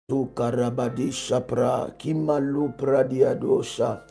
Karabadi Shapra, Kimalu Pradiadosha,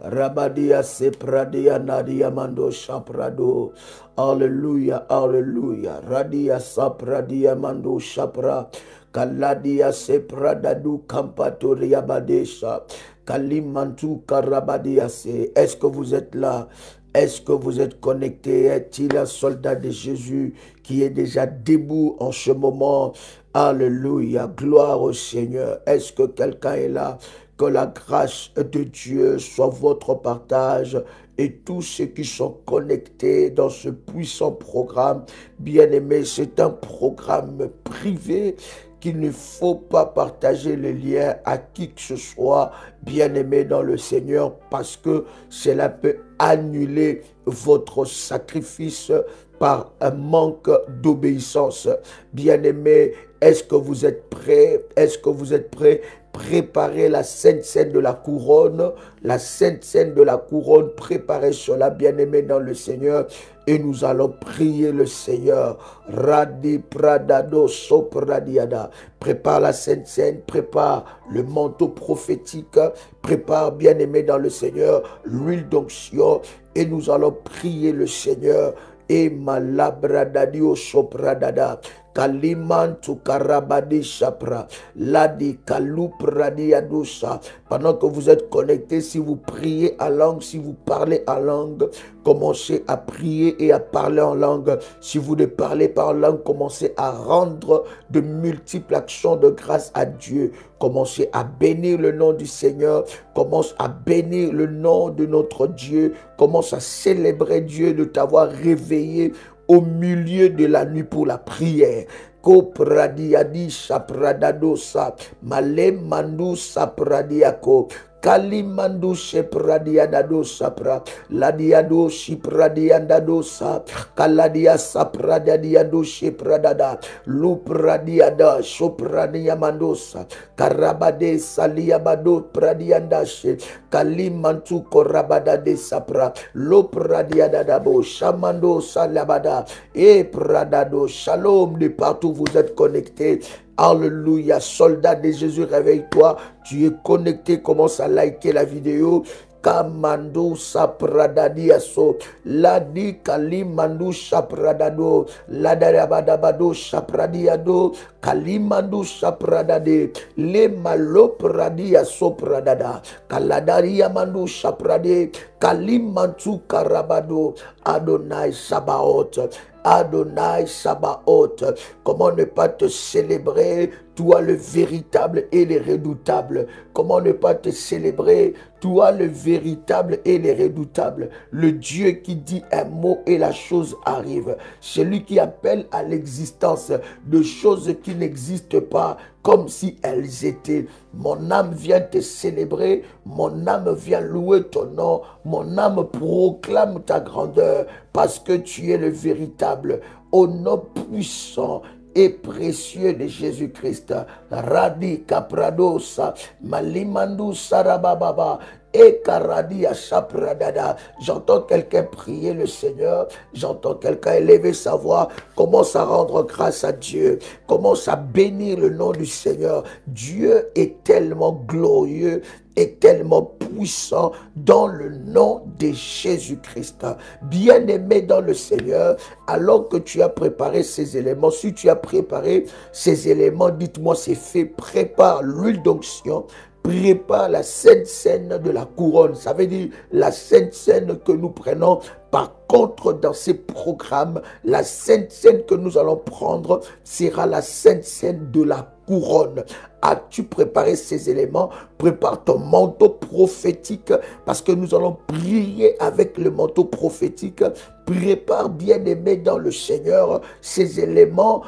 Rabadia Se Pradia Nadia Mando Shaprado, Alleluia, Alleluia, Radia Sapradia Mando Shapra, Kaladia Se Pradadu Kampatoria Badesha, Kalimantu Karabadia Se. Est-ce que vous êtes là? Est-ce que vous êtes connecté? Est-il un soldat de Jésus qui est déjà debout en ce moment? Alléluia, gloire au Seigneur. Est-ce que quelqu'un est là? Que la grâce de Dieu soit votre partage et tous ceux qui sont connectés dans ce puissant programme. Bien-aimé, c'est un programme privé qu'il ne faut pas partager le lien à qui que ce soit, bien-aimé dans le Seigneur, parce que cela peut annuler votre sacrifice par un manque d'obéissance. Bien-aimé, est-ce que vous êtes prêts? Est-ce que vous êtes prêts? Préparez la sainte scène de la couronne, la sainte scène de la couronne, préparez cela, bien-aimé dans le Seigneur, et nous allons prier le Seigneur. Radi pradado sopradiada. Prépare la sainte scène, prépare le manteau prophétique, prépare, bien-aimé dans le Seigneur, l'huile d'onction, et nous allons prier le Seigneur. Et malabradadio sopradada. Kalimantu karabadi shapra, ladi kalupradi adusa. Pendant que vous êtes connectés, si vous priez en langue, si vous parlez en langue, commencez à prier et à parler en langue. Si vous ne parlez pas en langue, commencez à rendre de multiples actions de grâce à Dieu. Commencez à bénir le nom du Seigneur. Commence à bénir le nom de notre Dieu. Commence à célébrer Dieu de t'avoir réveillé au milieu de la nuit pour la prière. Ko pradiadi sapradadosa, male mandu sapradiako. Kalimandu sepradiadado sapra, ladiado sipradiandado sa, kaladia sapradadiado sepradada, lupradiada sopradiamandosa, karabade saliabado pradiandashe, kalimantu korabada de sapra, lopradiadadabo, shamando salabada, et pradado, shalom de partout vous êtes connectés. Alléluia, soldat de Jésus, réveille-toi. Tu es connecté, commence à liker la vidéo. Kamando sapradadiaso, ladi kalimandu sapradado, ladarabadabado sapradiado, kalimandu sapradade, le malopradiaso pradada, kaladaria mandu saprade, kalimantu karabado, Adonai Sabaoth. Adonai Sabaoth, comment ne pas te célébrer, toi le véritable et le redoutable. Comment ne pas te célébrer, toi le véritable et le redoutable. Le Dieu qui dit un mot et la chose arrive. Celui qui appelle à l'existence de choses qui n'existent pas comme si elles étaient. Mon âme vient te célébrer, mon âme vient louer ton nom, mon âme proclame ta grandeur parce que tu es le véritable. Au nom puissant et précieux de Jésus-Christ. Radi Kapradosa, Malimandu Sarabababa, et Karadia Sapradada. J'entends quelqu'un prier le Seigneur, j'entends quelqu'un élever sa voix, commence à rendre grâce à Dieu, commence à bénir le nom du Seigneur. Dieu est tellement glorieux et tellement puissant dans le nom de Jésus-Christ. Bien-aimé dans le Seigneur, alors que tu as préparé ces éléments, si tu as préparé ces éléments, dites-moi c'est fait, prépare l'huile d'onction, prépare la sainte scène de la couronne. Ça veut dire la sainte scène que nous prenons. Par contre, dans ces programmes, la sainte scène que nous allons prendre sera la sainte scène de la couronne. As-tu préparé ces éléments? Prépare ton manteau prophétique parce que nous allons prier avec le manteau prophétique. Prépare, bien-aimé dans le Seigneur, ces éléments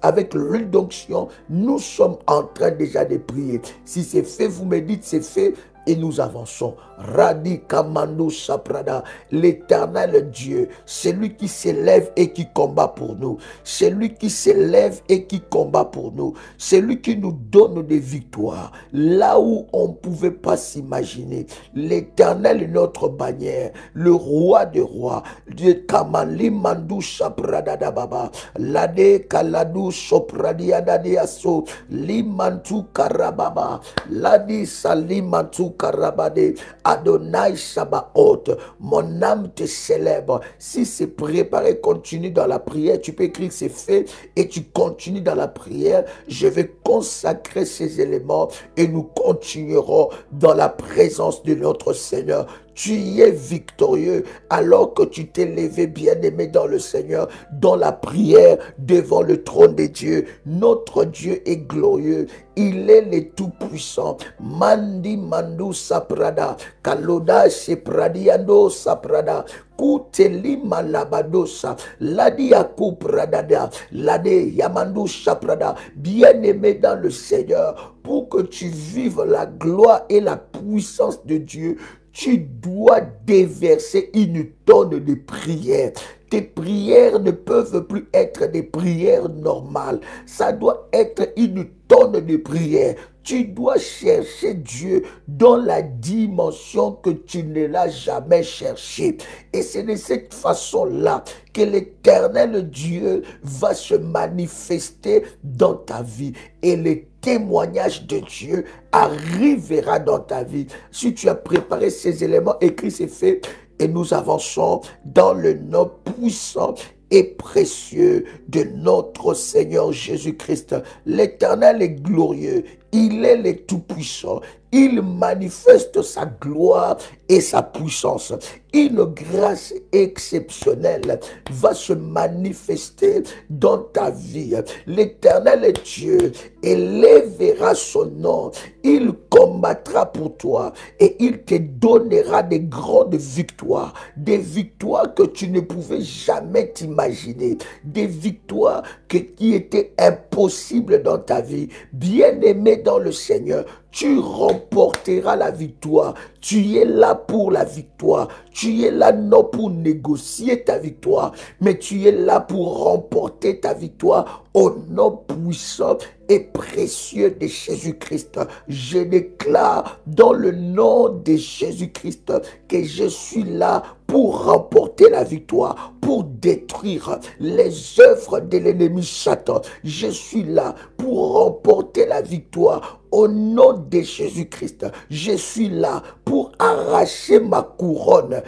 avec l'huile d'onction. Nous sommes en train déjà de prier. Si c'est fait, vous me dites c'est fait. Et nous avançons. Radi Kamando Saprada, l'éternel Dieu, celui qui s'élève et qui combat pour nous, celui qui s'élève et qui combat pour nous, celui qui nous donne des victoires, là où on ne pouvait pas s'imaginer. L'éternel est notre bannière, le roi des rois, de Kamali Mandusha Pradada Baba, Lade Kaladu Sopradia Dadiaso, Limantu Karababa, Ladi Salimantu Karabade, Adonai Sabaoth, mon âme te célèbre. Si c'est préparé, continue dans la prière. Tu peux écrire c'est fait et tu continues dans la prière. Je vais consacrer ces éléments et nous continuerons dans la présence de notre Seigneur. Tu y es victorieux alors que tu t'es levé bien-aimé dans le Seigneur, dans la prière devant le trône de Dieu. Notre Dieu est glorieux. Il est le tout-puissant. Mandi mandu saprada. Kaloda sepradiando saprada. Kuteli malabadosa. Ladi aku pradada. Lade yamandu saprada. Bien-aimé dans le Seigneur, pour que tu vives la gloire et la puissance de Dieu, tu dois déverser une tonne de prières. Tes prières ne peuvent plus être des prières normales. Ça doit être une tonne de prières. Tu dois chercher Dieu dans la dimension que tu ne l'as jamais cherché. Et c'est de cette façon-là que l'Éternel Dieu va se manifester dans ta vie. Et le témoignage de Dieu arrivera dans ta vie. Si tu as préparé ces éléments, écrit c'est fait. Et nous avançons dans le nom puissant et précieux de notre Seigneur Jésus-Christ. L'Éternel est glorieux. Il est le Tout-Puissant. Il manifeste sa gloire et sa puissance. Une grâce exceptionnelle va se manifester dans ta vie. L'Éternel est Dieu, élèvera son nom. Il combattra pour toi et il te donnera des grandes victoires. Des victoires que tu ne pouvais jamais t'imaginer. Des victoires qui étaient impossibles dans ta vie. Bien-aimé dans le Seigneur, tu remporteras la victoire. Tu es là pour la victoire. Tu es là non pour négocier ta victoire, mais tu es là pour remporter ta victoire au nom puissant et précieux de Jésus-Christ. Je déclare dans le nom de Jésus-Christ que je suis là pour remporter la victoire, pour détruire les œuvres de l'ennemi Satan. Je suis là pour remporter la victoire au nom de Jésus-Christ. Je suis là pour arracher ma couronne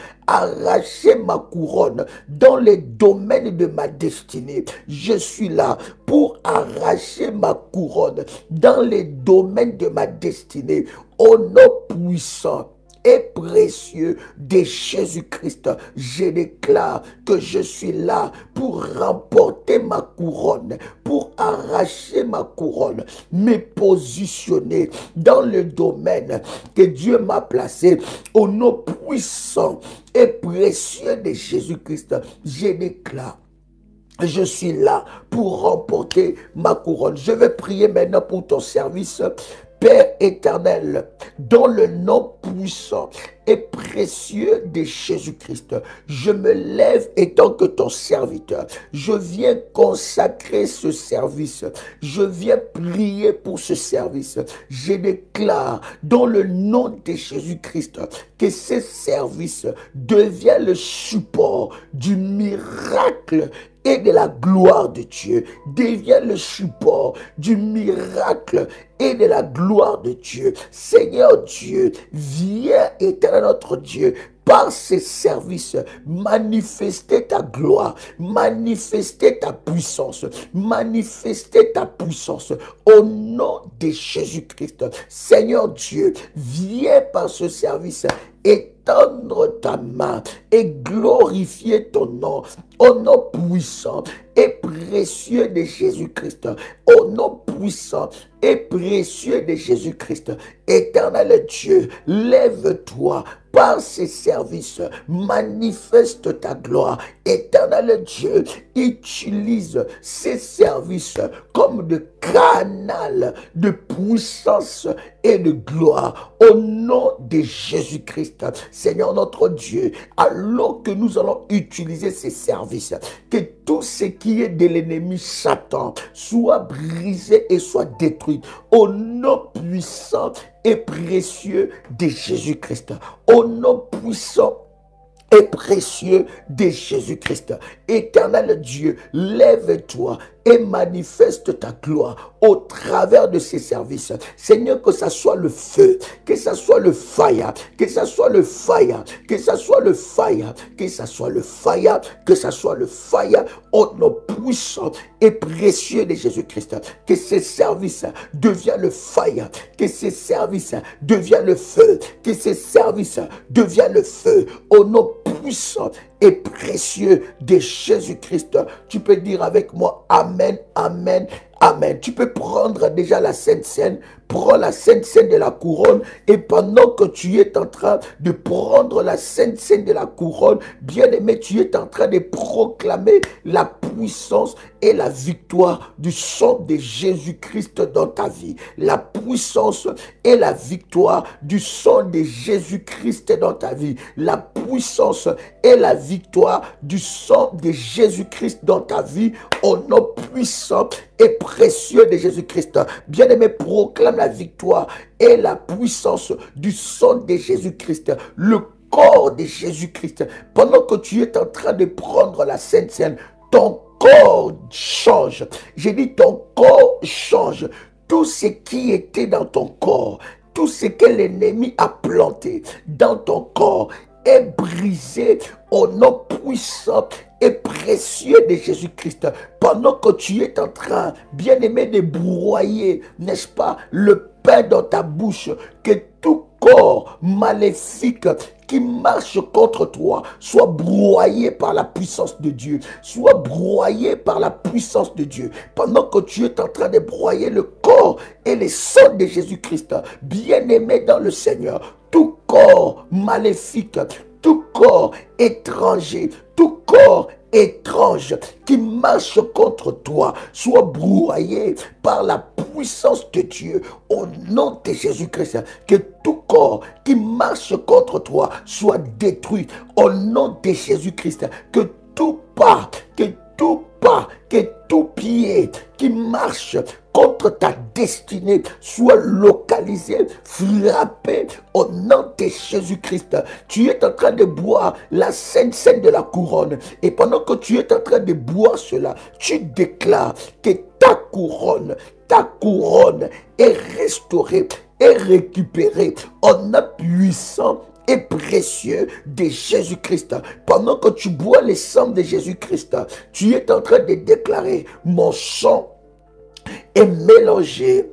dans les domaines de ma destinée. Je suis là pour arracher ma couronne dans les domaines de ma destinée. Au nom puissant et précieux de Jésus-Christ, je déclare que je suis là pour remporter ma couronne, pour arracher ma couronne, me positionner dans le domaine que Dieu m'a placé. Au nom puissant et précieux de Jésus-Christ, je déclare: je suis là pour remporter ma couronne. Je vais prier maintenant pour ton service. Père éternel, dans le nom puissant et précieux de Jésus-Christ, je me lève étant que ton serviteur. Je viens consacrer ce service. Je viens prier pour ce service. Je déclare dans le nom de Jésus-Christ que ce service devient le support du miracle et de la gloire de Dieu, devient le support du miracle et de la gloire de Dieu. Seigneur Dieu, viens, éternel notre Dieu, par ces services, manifester ta gloire, manifester ta puissance, manifester ta puissance au nom de Jésus-Christ. Seigneur Dieu, viens par ce service étendre ta main et glorifier ton nom au nom puissant et précieux de Jésus-Christ. Au nom puissant et précieux de Jésus-Christ. Éternel Dieu, lève-toi par ces services, manifeste ta gloire. Éternel Dieu, utilise ces services comme de canal de puissance et de gloire au nom de Jésus-Christ. Seigneur notre Dieu, alors que nous allons utiliser ces services, que tout ce qui est de l'ennemi Satan soit brisé et soit détruit au nom puissant et précieux de Jésus-Christ. Au nom puissant et précieux de Jésus-Christ. Éternel Dieu, lève-toi et manifeste ta gloire au travers de ces services. Seigneur, que ça soit le feu, que ça soit le fire, que ça soit le fire, que ça soit le fire, que ça soit le fire, que ça soit le fire au nom puissant et précieux de Jésus-Christ. Que ces services deviennent le fire, que ces services deviennent le feu, que ces services deviennent le feu au nom puissant et précieux de Jésus-Christ. Tu peux dire avec moi Amen, Amen, Amen. Tu peux prendre déjà la Sainte Seine. Prends la Sainte Seine de la couronne et pendant que tu es en train de prendre la Sainte Seine de la couronne, bien-aimé, tu es en train de proclamer la puissance et la victoire du sang de Jésus-Christ dans ta vie. La puissance et la victoire du sang de Jésus-Christ dans ta vie. La puissance et la victoire du sang de Jésus-Christ dans ta vie au nom puissant et précieux de Jésus-Christ. Bien-aimé, proclame la victoire et la puissance du sang de Jésus-Christ. Le corps de Jésus-Christ. Pendant que tu es en train de prendre la Sainte Seine, ton corps change. J'ai dit ton corps change. Tout ce qui était dans ton corps, tout ce que l'ennemi a planté dans ton corps est brisé au nom puissant et précieux de Jésus-Christ. Pendant que tu es en train, bien-aimé, de broyer, n'est-ce pas, le pain dans ta bouche, que tout corps maléfique qui marche contre toi soit broyé par la puissance de Dieu, soit broyé par la puissance de Dieu. Pendant que tu es en train de broyer le corps et le sang de Jésus-Christ, bien-aimé dans le Seigneur, tout corps maléfique, tout corps étranger, tout corps étrange qui marche contre toi soit broyé par la puissance de Dieu au nom de Jésus-Christ. Que tout corps qui marche contre toi soit détruit au nom de Jésus-Christ. Que tout pas, que tout pied qui marche contre ta destinée soit localisé, frappé au nom de Jésus-Christ. Tu es en train de boire la Sainte Seine de la couronne. Et pendant que tu es en train de boire cela, tu déclares que ta couronne est restaurée, est récupérée en un puissant et précieux de Jésus-Christ. Pendant que tu bois le sang de Jésus-Christ, tu es en train de déclarer: mon sang est mélangé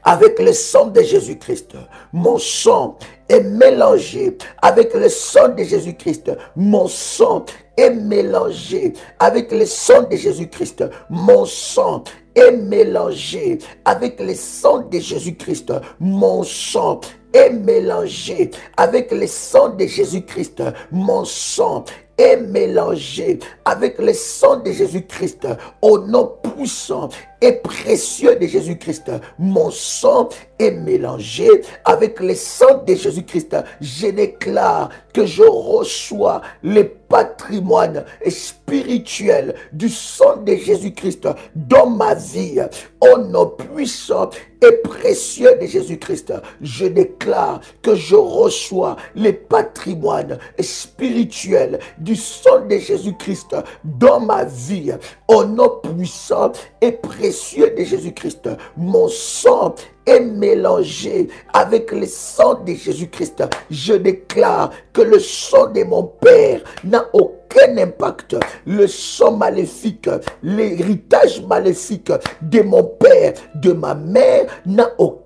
avec le sang de Jésus-Christ. Mon sang est mélangé avec le sang de Jésus-Christ. Mon sang est mélangé avec le sang de Jésus-Christ. Mon sang est mélangé avec le sang de Jésus-Christ. Mon sang est mélangé avec le sang de Jésus-Christ. Mon sang est mélangé avec le sang de Jésus-Christ au nom puissant et précieux de Jésus-Christ. Mon sang est mélangé avec le sang de Jésus-Christ. Je déclare que je reçois le patrimoine spirituel du sang de Jésus-Christ dans ma vie au nom puissant et précieux de Jésus-Christ. Je déclare que je reçois le patrimoine spirituel du sang de Jésus-Christ dans ma vie au nom puissant et précieux de Jésus-Christ. Mon sang est mélangé avec le sang de Jésus-Christ. Je déclare que le sang de mon Père n'a aucun impact. Le sang maléfique, l'héritage maléfique de mon père, de ma mère n'a aucun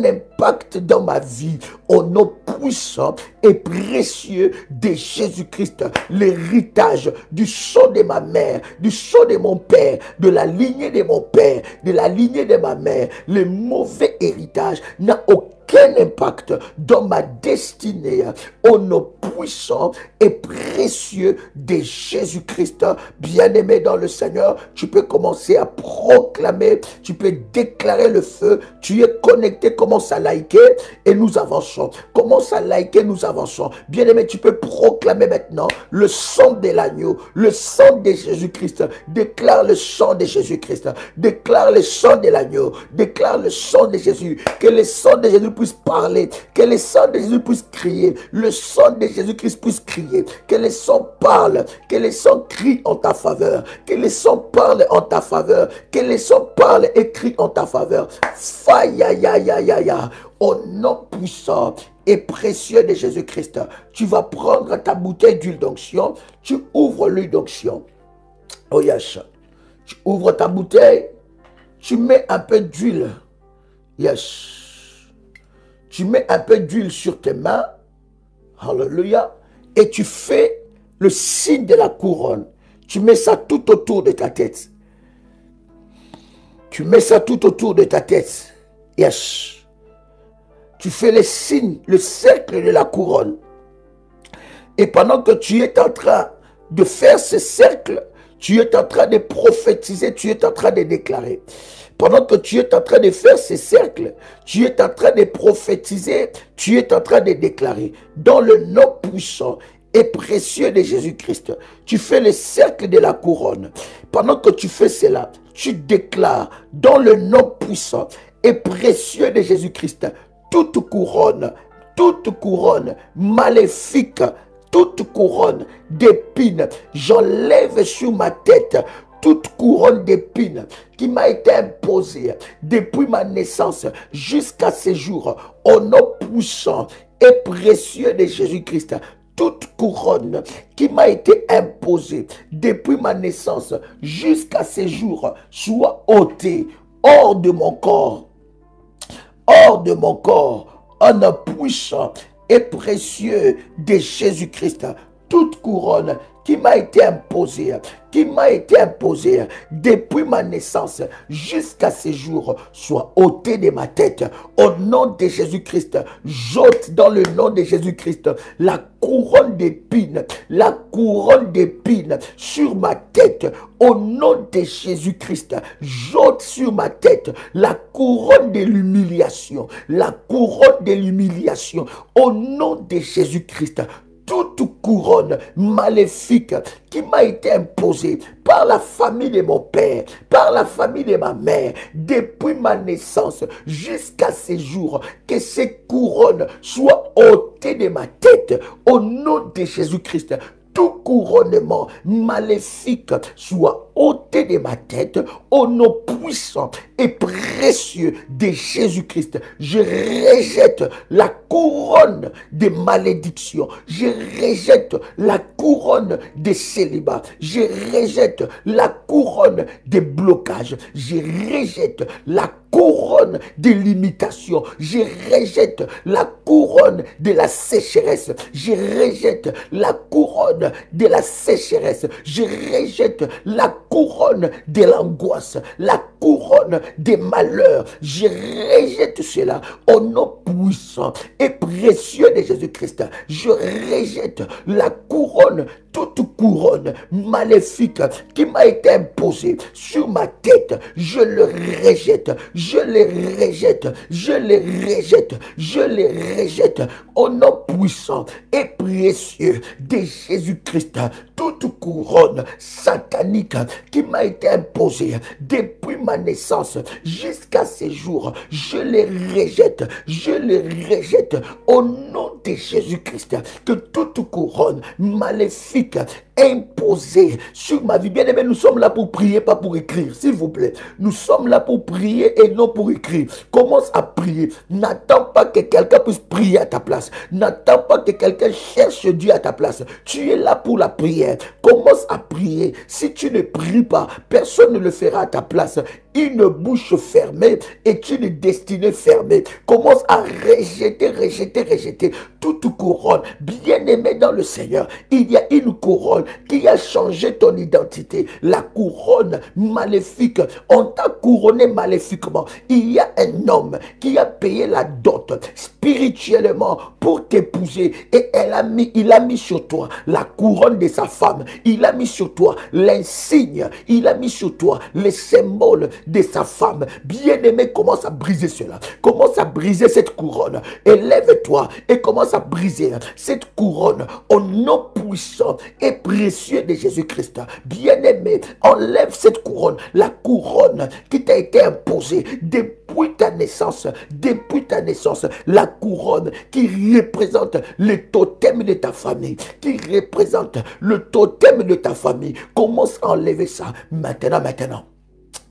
impact dans ma vie au nom puissant et précieux de Jésus-Christ. L'héritage du sang de ma mère, du sang de mon père, de la lignée de mon père, de la lignée de ma mère, le mauvais héritage n'a aucun impact dans ma destinée au nom puissant et précieux de Jésus-Christ. Bien-aimé dans le Seigneur, tu peux commencer à proclamer, tu peux déclarer le feu, tu es connecté, commence à liker et nous avançons. Commence à liker, nous avançons. Bien-aimé, tu peux proclamer maintenant le sang de l'agneau, le sang de Jésus-Christ. Déclare le sang de Jésus-Christ. Déclare le sang de l'agneau. Déclare le sang de Jésus. Que le sang de Jésus puisse parler, que le sang de Jésus puisse crier, le sang de Jésus-Christ puisse crier, que le sang parle, que le sang crie en ta faveur, que le sang parle en ta faveur, que le sang parle et crie en ta faveur. Faïa, au nom puissant et précieux de Jésus-Christ, tu vas prendre ta bouteille d'huile d'onction, tu ouvres l'huile d'onction. Oh yes. Tu ouvres ta bouteille, tu mets un peu d'huile. Yes. Tu mets un peu d'huile sur tes mains. Alléluia. Et tu fais le signe de la couronne. Tu mets ça tout autour de ta tête. Tu mets ça tout autour de ta tête. Yes. Tu fais le signe, le cercle de la couronne. Et pendant que tu es en train de faire ce cercle, tu es en train de prophétiser, tu es en train de déclarer. Pendant que tu es en train de faire ces cercles, tu es en train de prophétiser, tu es en train de déclarer. Dans le nom puissant et précieux de Jésus-Christ, tu fais le cercle de la couronne. Pendant que tu fais cela, tu déclares dans le nom puissant et précieux de Jésus-Christ, toute couronne maléfique, toute couronne d'épines, j'enlève sur ma tête toute couronne d'épines qui m'a été imposée depuis ma naissance jusqu'à ce jour, au nom puissant et précieux de Jésus-Christ. Toute couronne qui m'a été imposée depuis ma naissance jusqu'à ce jour soit ôtée hors de mon corps, en nom puissant et précieux de Jésus-Christ. Toute couronne qui m'a été imposée depuis ma naissance jusqu'à ce jour soit ôtée de ma tête. Au nom de Jésus-Christ, j'ôte dans le nom de Jésus-Christ la couronne d'épines sur ma tête. Au nom de Jésus-Christ, j'ôte sur ma tête la couronne de l'humiliation, au nom de Jésus-Christ. Toute couronne maléfique qui m'a été imposée par la famille de mon père, par la famille de ma mère, depuis ma naissance jusqu'à ce jour, que ces couronnes soient ôtées de ma tête, au nom de Jésus-Christ. Tout couronnement maléfique soit ôté de ma tête au nom puissant et précieux de Jésus-Christ. Je rejette la couronne de malédiction. Je rejette la couronne de célibat. Je rejette la couronne de blocage. Je rejette la couronne de limitation. Je rejette la couronne de la sécheresse. Je rejette la couronne de la sécheresse. Je rejette la couronne de l'angoisse, la couronne des malheurs. Je rejette cela au nom puissant et précieux de Jésus-Christ. Je rejette la couronne, toute couronne maléfique qui m'a été imposée sur ma tête. Je le rejette, je les rejette, je les rejette, je les rejette au nom puissant et précieux de Jésus-Christ. Toute couronne satanique qui m'a été imposée depuis ma naissance jusqu'à ce jour, je les rejette, je les rejette au nom de Jésus-Christ. Que toute couronne maléfique imposée sur ma vie, bien aimé, nous sommes là pour prier, pas pour écrire, s'il vous plaît. Nous sommes là pour prier et non pour écrire. Commence à prier. N'attends pas que quelqu'un puisse prier à ta place. N'attends pas que quelqu'un cherche Dieu à ta place. Tu es là pour la prière. Commence à prier. Si tu ne pries pas, personne ne le fera à ta place. Une bouche fermée est une destinée fermée. Commence à rejeter toute couronne. Bien-aimé dans le Seigneur, il y a une couronne qui a changé ton identité. La couronne maléfique. On t'a couronné maléfiquement. Il y a un homme qui a payé la dot spirituellement pour t'épouser et il a mis sur toi la couronne de sa femme, il a mis sur toi l'insigne, il a mis sur toi les symboles de sa femme. Bien-aimé, commence à briser cela. Commence à briser cette couronne. Élève-toi et commence à briser cette couronne au nom puissant et précieux de Jésus-Christ. Bien-aimé, enlève cette couronne, la couronne qui t'a été imposée depuis ta naissance, la couronne qui représente le totem de ta famille, qui représente le totem de ta famille. Commence à enlever ça maintenant.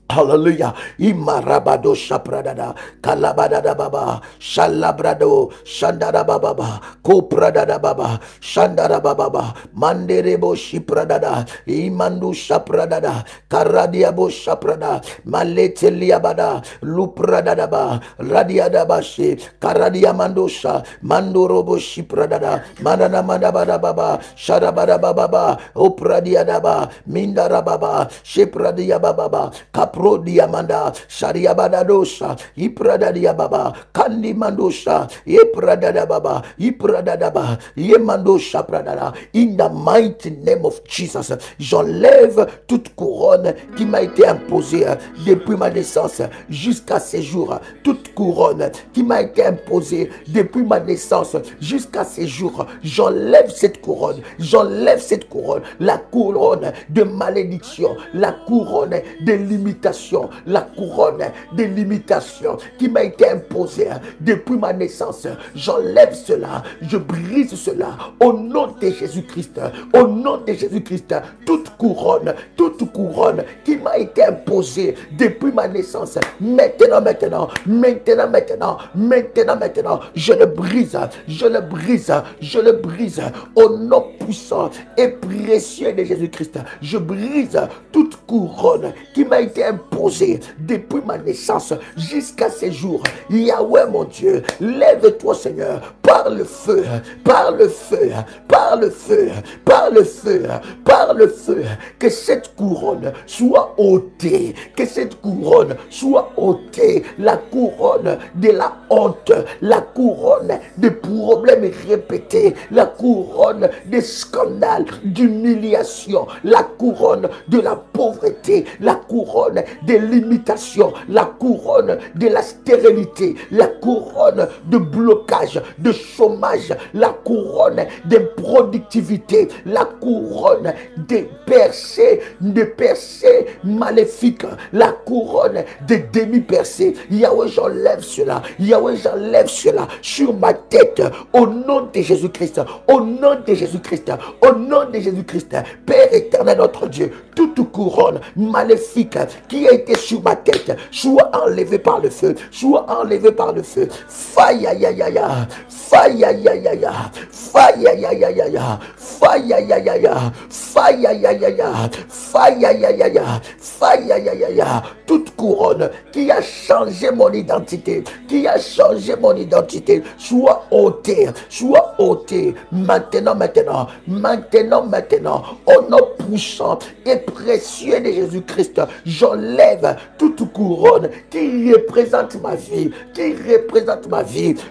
Hallelujah. Imarabado shapradada, kalabadada baba, shalabrado, shandada baba, kopradada baba, shandada baba, manderebo shipradada, imandu shapradada, karadiabo shaprada, malete liabada, lupradada ba, radiada bashi, karadiamandosha, mandorobo shipradada, manana mandabada baba, shadabada baba, opradiada ba, mindara baba, shipradia baba, Pro diamanda, shariabadadosha, iprada diababa, kandi mandosha, iprada baba, yemandosha pradada. In the mighty name of Jesus, j'enlève toute couronne qui m'a été imposée depuis ma naissance jusqu'à ces jours. Toute couronne qui m'a été imposée depuis ma naissance jusqu'à ces jours. J'enlève cette couronne, la couronne de malédiction, la couronne de limitation, la couronne des limitations qui m'a été imposée depuis ma naissance. J'enlève cela, je brise cela au nom de Jésus-Christ. Au nom de Jésus-Christ, toute couronne qui m'a été imposée depuis ma naissance, maintenant, je le brise au nom puissant et précieux de Jésus-Christ. Je brise toute couronne qui m'a été imposée depuis ma naissance jusqu'à ces jours. Yahweh mon Dieu, lève-toi Seigneur, par le feu, que cette couronne soit ôtée, la couronne de la honte, la couronne des problèmes répétés, la couronne des scandales, d'humiliation, la couronne de la pauvreté, la couronne des limitations, la couronne de la stérilité, la couronne de blocage, de chômage, la couronne d'improductivité, la couronne des percées maléfiques, la couronne des demi-percées. Yahweh, j'enlève cela sur ma tête au nom de Jésus-Christ, Père éternel notre Dieu. Toute couronne maléfique qui a été sur ma tête soit enlevée par le feu, faille, toute couronne qui a changé mon identité, soit ôtée, maintenant, au nom puissant et précieux de Jésus-Christ, j'enlève toute couronne qui représente ma vie,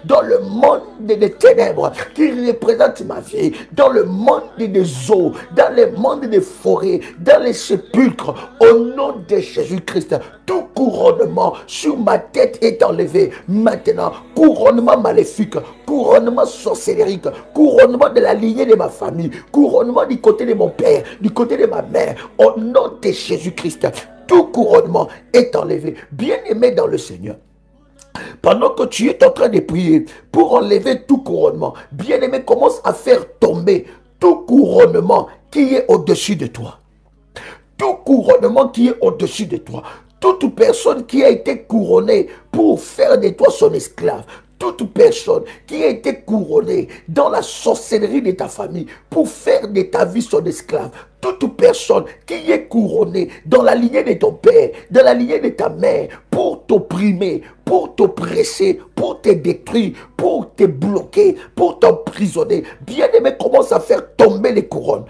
dans le monde des ténèbres, qui représente ma vie dans le monde des eaux, dans le monde des forêts, dans les sépulcres. Au nom de Jésus-Christ, tout couronnement sur ma tête est enlevé maintenant. Couronnement maléfique, couronnement sorcérique, couronnement de la lignée de ma famille, couronnement du côté de mon père, du côté de ma mère. Au nom de Jésus-Christ, tout couronnement est enlevé. Bien-aimé dans le Seigneur, pendant que tu es en train de prier pour enlever tout couronnement, bien-aimé, commence à faire tomber tout couronnement qui est au-dessus de toi. Tout couronnement qui est au-dessus de toi. Toute personne qui a été couronnée pour faire de toi son esclave. Toute personne qui a été couronnée dans la sorcellerie de ta famille pour faire de ta vie son esclave. Toute personne qui est couronnée dans la lignée de ton père, dans la lignée de ta mère, pour t'opprimer, pour t'oppresser, pour te détruire, pour te bloquer, pour t'emprisonner. Bien-aimé, commence à faire tomber les couronnes.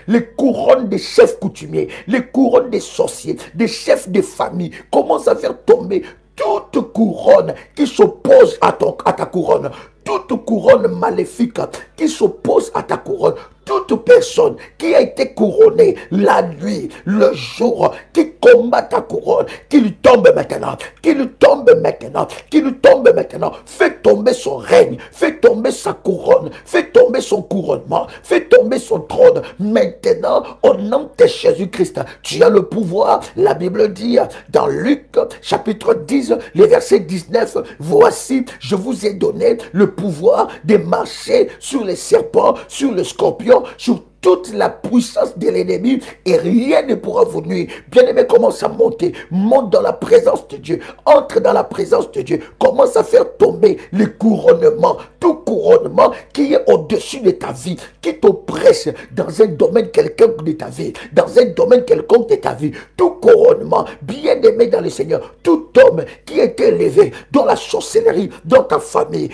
Les couronnes des chefs coutumiers, les couronnes des sorciers, des chefs de famille. Commence à faire tomber toute couronne qui s'oppose à ta couronne. Toute toute couronne maléfique qui s'oppose à ta couronne, toute personne qui a été couronnée la nuit, le jour, qui combat ta couronne, qu'il tombe maintenant, qu'il tombe maintenant, qu'il tombe maintenant. Fais tomber son règne, fais tomber sa couronne, fais tomber son couronnement, fais tomber son trône. Maintenant, au nom de Jésus-Christ, tu as le pouvoir. La Bible dit dans Luc chapitre 10, le verset 19, voici, je vous ai donné le pouvoir de marcher sur les serpents, sur les scorpions, sur toute la puissance de l'ennemi et rien ne pourra vous nuire. Bien-aimé, commence à monter, monte dans la présence de Dieu, entre dans la présence de Dieu, commence à faire tomber les couronnements, tout couronnement qui est au-dessus de ta vie, qui t'oppresse dans un domaine quelconque de ta vie, dans un domaine quelconque de ta vie, tout couronnement, bien-aimé dans le Seigneur, tout homme qui est élevé dans la sorcellerie, dans ta famille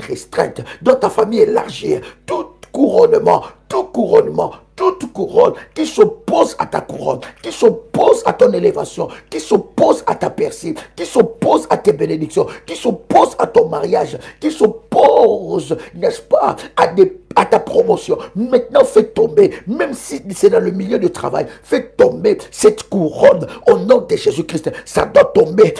restreinte, dans ta famille élargie, tout couronnement, toute couronne qui s'oppose à ta couronne, qui s'oppose à ton élévation, qui s'oppose à ta percée, qui s'oppose à tes bénédictions, qui s'oppose à ton mariage, qui s'oppose, n'est-ce pas, à ta promotion. Maintenant, fais tomber, même si c'est dans le milieu du travail, fais tomber cette couronne au nom de Jésus-Christ. Ça doit tomber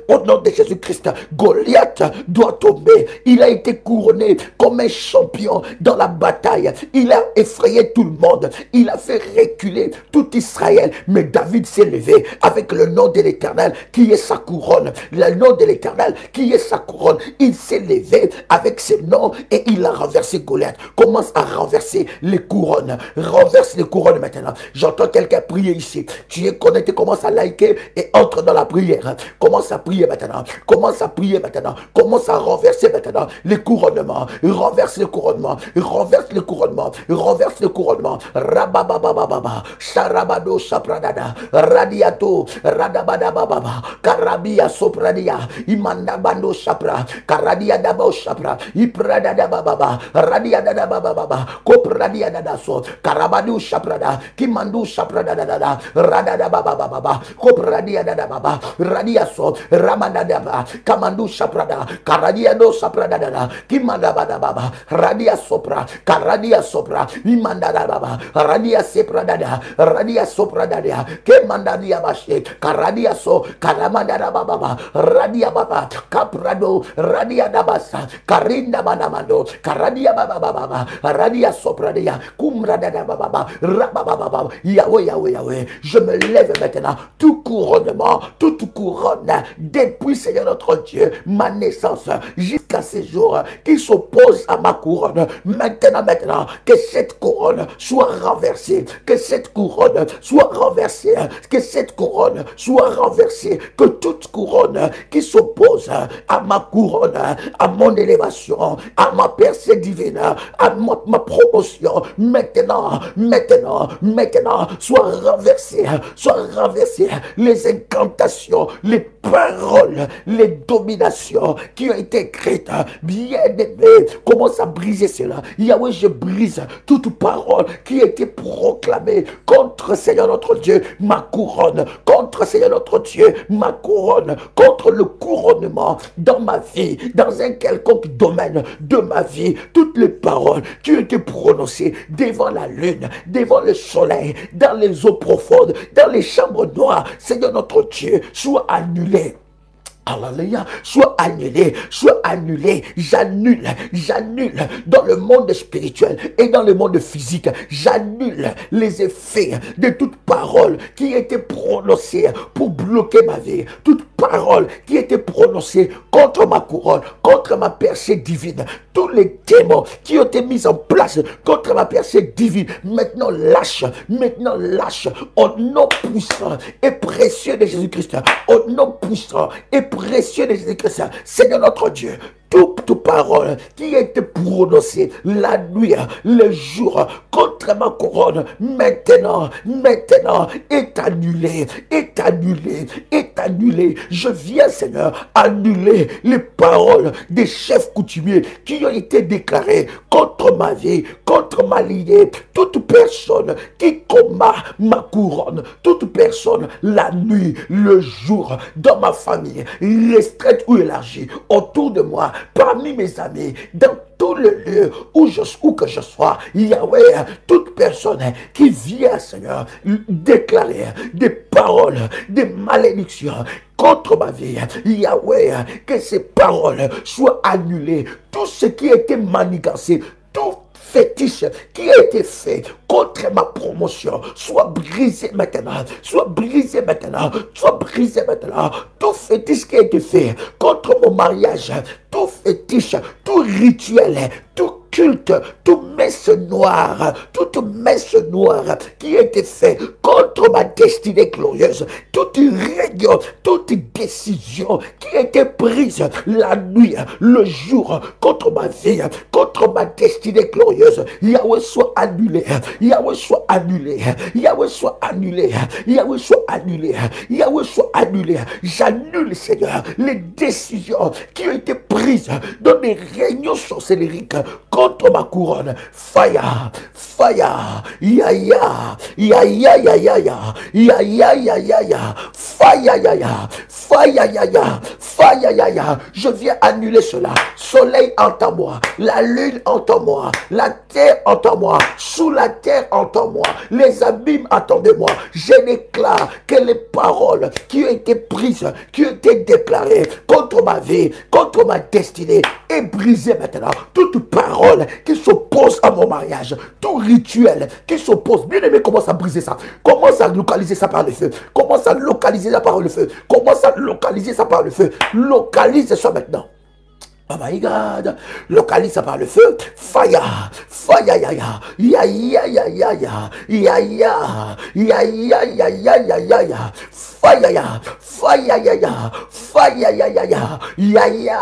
au nom de Jésus-Christ. Goliath doit tomber. Il a été couronné comme un champion dans la bataille. Il a effrayé tout le monde. Il a fait reculer tout Israël. Mais David s'est levé avec le nom de l'Éternel qui est sa couronne. Le nom de l'Éternel qui est sa couronne. Il s'est levé avec ce nom et il a renversé Goliath. Commence à renverser les couronnes. Renverse les couronnes maintenant. J'entends quelqu'un prier ici. Tu es connecté, commence à liker et entre dans la prière. Commence à prier maintenant. Commence à prier maintenant. Commence à renverser maintenant les couronnements. Renverse les couronnements. Renverse les couronnements. Renverse les couronnements. Rabababababa. Sharabado Shapradada. Radiato. Radabadababa. Karabia Sopradia. Imandabando Shapra. Karadia Dabo Shapra. Ipradadababa. Radia Dada Baba. Kopradia Dadaso. Karabadu Shaprada. Kimandu Shaprada Dada. Radada Baba. Kopradia Dada Baba. Radiaso. Ramadadaba. Kamandu Shaprada. Karadia do Shaprada Dada. Kimanda Baba. Radia Sopra. Karadia Sopra. Imandada Baba. Radia Sepradada. Radia Sopradada. Kemandadia Bashe. Karadia So. Karamandada Baba. Radia Baba. Kaprado. Radia Dabasa. Karinda Manamando. Karadia Baba. Radia Sopradia. Kumrada Baba. Rababa. Yahweh. Je me lève maintenant. Tout couronnement, toute couronne depuis, Seigneur notre Dieu, ma naissance jusqu'à ces jours qui s'oppose à ma couronne. Maintenant, que cette couronne soit renversée, que cette couronne soit renversée, que cette couronne soit renversée, que toute couronne qui s'oppose à ma couronne, à mon élévation, à ma percée divine, à ma promotion, maintenant, soit renversée, les incantations, les paroles, les dominations qui ont été écrites, bien aimé, commence à briser cela. Yahweh, je brise toute parole qui a été proclamée contre Seigneur notre Dieu, ma couronne, contre Seigneur notre Dieu, ma couronne, contre le couronnement dans ma vie, dans un quelconque domaine de ma vie, toutes les paroles qui ont été prononcées devant la lune, devant le soleil, dans les eaux profondes, dans les chambres noires, Seigneur notre Dieu, soit annulé. Alléluia, soit annulé, j'annule dans le monde spirituel et dans le monde physique, j'annule les effets de toute parole qui a été prononcée pour bloquer ma vie, toute parole qui a été prononcée contre ma couronne, contre ma percée divine, tous les démons qui ont été mis en place contre ma percée divine, maintenant lâche, au nom puissant et précieux de Jésus-Christ, au nom puissant et précieux de Jésus-Christ, Seigneur notre Dieu, toute parole qui a été prononcée la nuit, le jour, contre ma couronne, maintenant, est annulée. Je viens, Seigneur, annuler les paroles des chefs coutumiers qui ont été déclarées contre ma vie, contre ma lignée. Toute personne qui combat ma couronne, toute personne la nuit, le jour, dans ma famille, restreinte ou élargie, autour de moi, parmi mes amis, dans tous les lieux où que je sois, Yahweh, toute personne qui vient, Seigneur, déclarer des paroles, des malédictions contre ma vie, Yahweh, que ces paroles soient annulées. Tout ce qui a été manigancé, tout fétiche qui a été fait contre ma promotion, soit brisé maintenant, soit brisé maintenant, soit brisé maintenant. Tout fétiche qui a été fait contre mon mariage, tout fétiche, tout rituel, tout culte, toute messe noire qui a été fait contre ma destinée glorieuse, toute réunion, toute décision qui a été prise la nuit, le jour, contre ma vie, contre ma destinée glorieuse, Yahweh soit annulé, Yahweh soit annulé, Yahweh soit annulé, Yahweh soit annulé, Yahweh soit annulé. J'annule, Seigneur, les décisions qui ont été prises dans des réunions sorcellériques contre ma couronne. Fire, fire, ya ya, ya ya ya ya ya, ya ya ya ya ya, fire ya ya, fire ya ya, fire ya ya. Je viens annuler cela. Soleil entends-moi, la lune entends-moi, la terre entends-moi, sous la terre entends-moi, les abîmes entendez-moi. Je déclare que les paroles qui ont été prises, qui ont été déclarées contre ma vie, contre ma destinée, est brisée maintenant. Toute parole qui s'oppose à mon mariage, tout rituel qui s'oppose, bien aimé, commence à briser ça, commence à localiser ça par le feu, commence à localiser ça par le feu, commence à localiser ça par le feu, localise ça maintenant. Oh my God, localise ça par le feu. Fire, fire, ya ya, ya ya ya ya ya, ya ya, ya ya ya ya ya ya ya, fire ya, fire ya ya, fire ya ya ya, ya ya,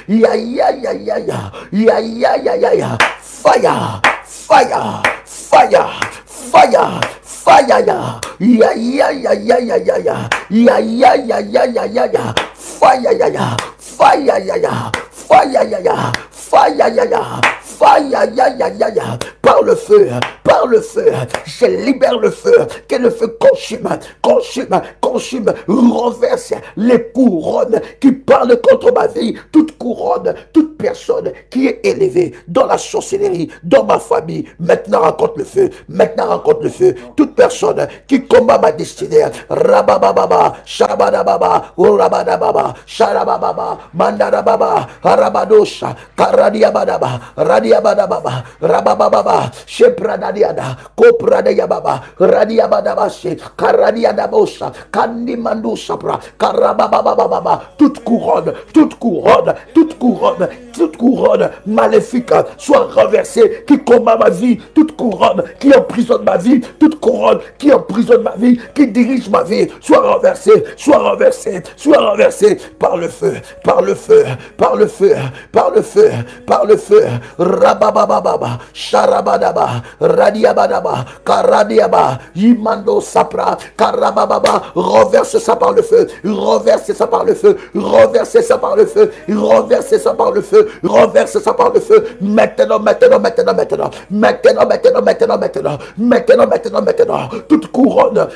ya ya ya ya ya, ya ya ya ya ya, fire, fire, fire, fire. Fire ya, ya ya ya ya ya ya ya, ya ya ya ya ya ya ya, fire ya ya, fire ya ya, fire ya ya, fire ya ya, fire ya ya ya ya, par le feu, je libère le feu, que le feu consume, consume, consume, renverse les couronnes qui parlent contre ma vie, toute couronne, toute personne qui est élevée dans la sorcellerie, dans ma famille, maintenant rencontre le feu, maintenant rencontre le feu, toute personne qui combat ma destinée, rabababa, shabadababa, urabadababa, sharabababa, mandarababa, arabadosha, karadiabadaba, radiabadababa, rabababa, shepradadiada, kopradayababa, radiabadabashe, karadiadabosha, kandimandusapra, karababababa, toute couronne, toute couronne, toute couronne, toute couronne maléfique soit renversée, qui combat ma vie, toute couronne qui emprisonne ma vie, toute couronne qui emprisonne ma vie, qui dirige ma vie, soit renversée, soit renversée, soit renversée par le feu, par le feu, par le feu, par le feu, par le feu, rababababa, sharabadaba, radiabadaba, karadiaba, imando sapra, karabababa, renverse ça par le feu, renverse ça par le feu, renverse ça par le feu, renverse ça par le feu, renverse ça par le feu, maintenant, maintenant, maintenant, maintenant, maintenant, maintenant, maintenant, maintenant, maintenant, maintenant, maintenant, toute couronne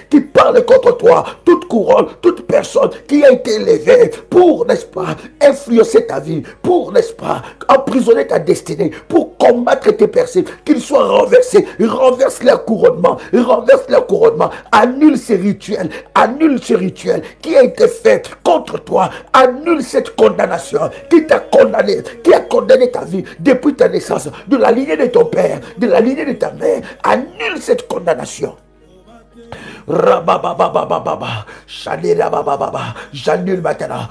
qui parle contre toi, toute couronne, toute personne qui a été élevée pour, n'est-ce pas, influencer ta vie, pour, n'est-ce pas, emprisonner ta destinée, pour combattre tes percées, qu'ils soient renversés, renverse leur couronnement, annule ces rituels qui a été fait contre toi, annule cette condamnation qui t'a condamné, qui a condamné ta vie depuis ta naissance, de la lignée de ton père, de la lignée de ta mère, annule cette condamnation. Rabababababa, j'annule maintenant,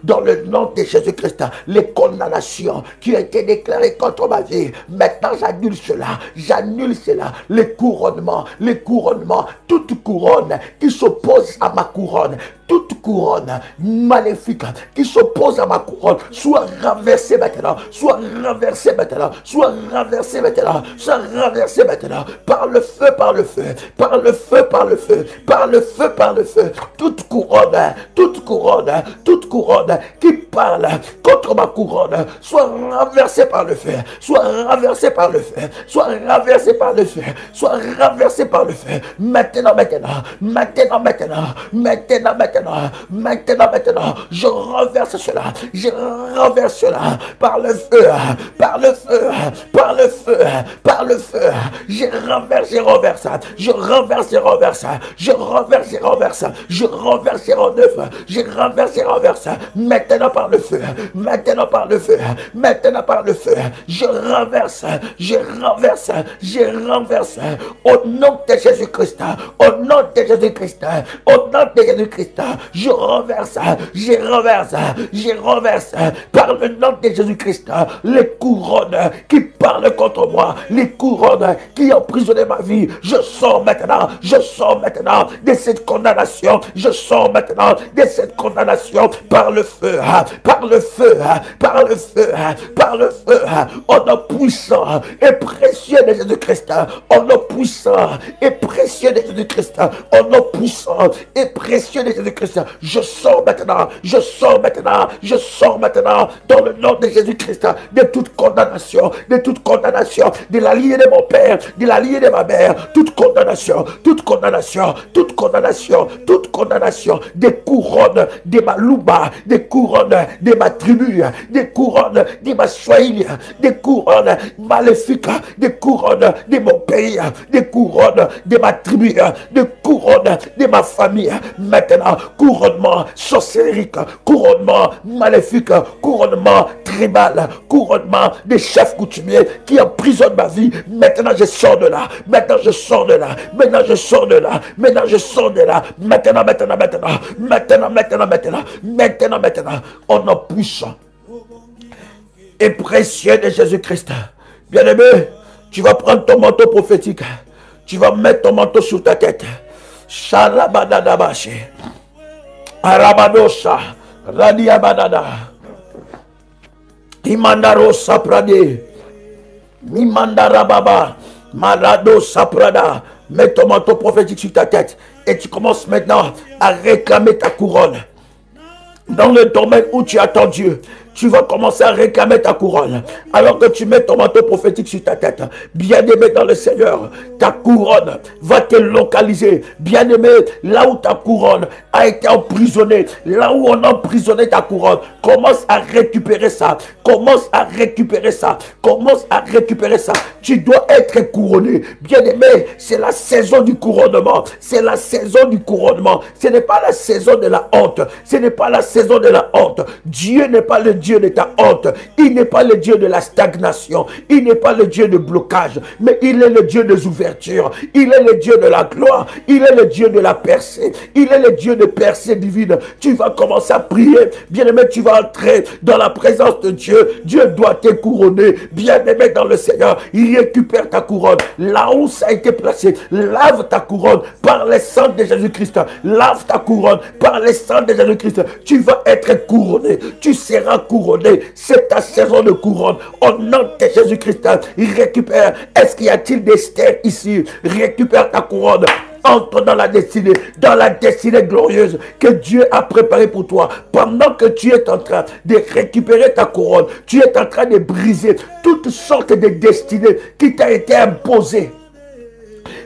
dans le nom de Jésus-Christ, les condamnations qui ont été déclarées contre ma vie. Maintenant, j'annule cela, les couronnements, toute couronne qui s'oppose à ma couronne, toute couronne maléfique qui s'oppose à ma couronne, soit renversée maintenant, par le feu, le feu, par le feu, par le feu, par le feu, par le feu. Toute couronne, toute couronne, toute couronne qui parle contre ma couronne, soit renversée par le feu, soit renversée par le feu, soit renversée par le feu, soit renversée par le feu. Maintenant, maintenant, maintenant, maintenant, maintenant, maintenant, maintenant, maintenant, je renverse cela, je renverse cela par le feu, par le feu, par le feu, par le feu. Je renverse et renverse, je renverse et renverse, je renverse et renverse, je renverse et renverse, je renverse et renverse. Maintenant par le feu, maintenant par le feu, maintenant par le feu, je renverse, je renverse, je renverse. Au nom de Jésus-Christ, au nom de Jésus-Christ, au nom de Jésus-Christ, je renverse, je renverse, je renverse par le nom de Jésus-Christ les couronnes qui parlent contre moi, les couronnes qui emprisonnaient ma vie. Je sors maintenant de cette condamnation, je sors maintenant de cette condamnation par le feu, par le feu, par le feu, par le feu, au nom puissant et précieux de Jésus-Christ, au nom puissant et précieux de Jésus-Christ, au nom puissant et précieux de Jésus-Christ. Je sors maintenant, je sors maintenant, je sors maintenant dans le nom de Jésus-Christ de toute condamnation, de la lignée de mon père, de la lignée de ma mère, toute condamnation, toute condamnation, toute condamnation, toute condamnation, des couronnes de ma louba, des couronnes de ma tribu, des couronnes de ma Swahili, des couronnes maléfiques, des couronnes de mon pays, des couronnes de ma tribu, des couronnes de ma famille. Maintenant, couronnement sorcérique, couronnement maléfique, couronnement tribal, couronnement des chefs coutumiers qui emprisonnent ma vie. Maintenant, je sors de là. Maintenant, je sors de là. Maintenant, je sors de là. Maintenant, je sors de là. Maintenant, maintenant, maintenant. Maintenant, maintenant, maintenant. Maintenant, maintenant. Au nom puissant et précieux de Jésus-Christ. Bien-aimé, tu vas prendre ton manteau prophétique. Tu vas mettre ton manteau sur ta tête. Shalabadadabashi. Arabadosa. Radiabadada. Imandaro saprade. Mimandara baba. Marado saprada. Mets ton manteau prophétique sur ta tête. Et tu commences maintenant à réclamer ta couronne. Dans le domaine où tu attends Dieu, tu vas commencer à réclamer ta couronne. Alors que tu mets ton manteau prophétique sur ta tête, bien-aimé dans le Seigneur, ta couronne va te localiser. Bien-aimé, là où ta couronne a été emprisonnée, là où on a emprisonné ta couronne, commence à récupérer ça. Commence à récupérer ça. Commence à récupérer ça. Tu dois être couronné. Bien-aimé, c'est la saison du couronnement. C'est la saison du couronnement. Ce n'est pas la saison de la honte. Ce n'est pas la saison de la honte. Dieu n'est pas le Dieu de ta honte. Il n'est pas le Dieu de la stagnation. Il n'est pas le Dieu de blocage. Mais il est le Dieu des ouvertures. Il est le Dieu de la gloire. Il est le Dieu de la percée. Il est le Dieu de percée divine. Tu vas commencer à prier. Bien-aimé, tu vas entrer dans la présence de Dieu. Dieu doit te couronner. Bien-aimé dans le Seigneur, il récupère ta couronne. Là où ça a été placé, lave ta couronne par le sang de Jésus-Christ. Lave ta couronne par le sang de Jésus-Christ. Tu vas être couronné. Tu seras couronné. C'est ta saison de couronne. Au nom de Jésus-Christ, il récupère. Est-ce qu'il y a-t-il des stères ici? Récupère ta couronne. Entre dans la destinée glorieuse que Dieu a préparée pour toi. Pendant que tu es en train de récupérer ta couronne, tu es en train de briser toutes sortes de destinées qui t'ont été imposées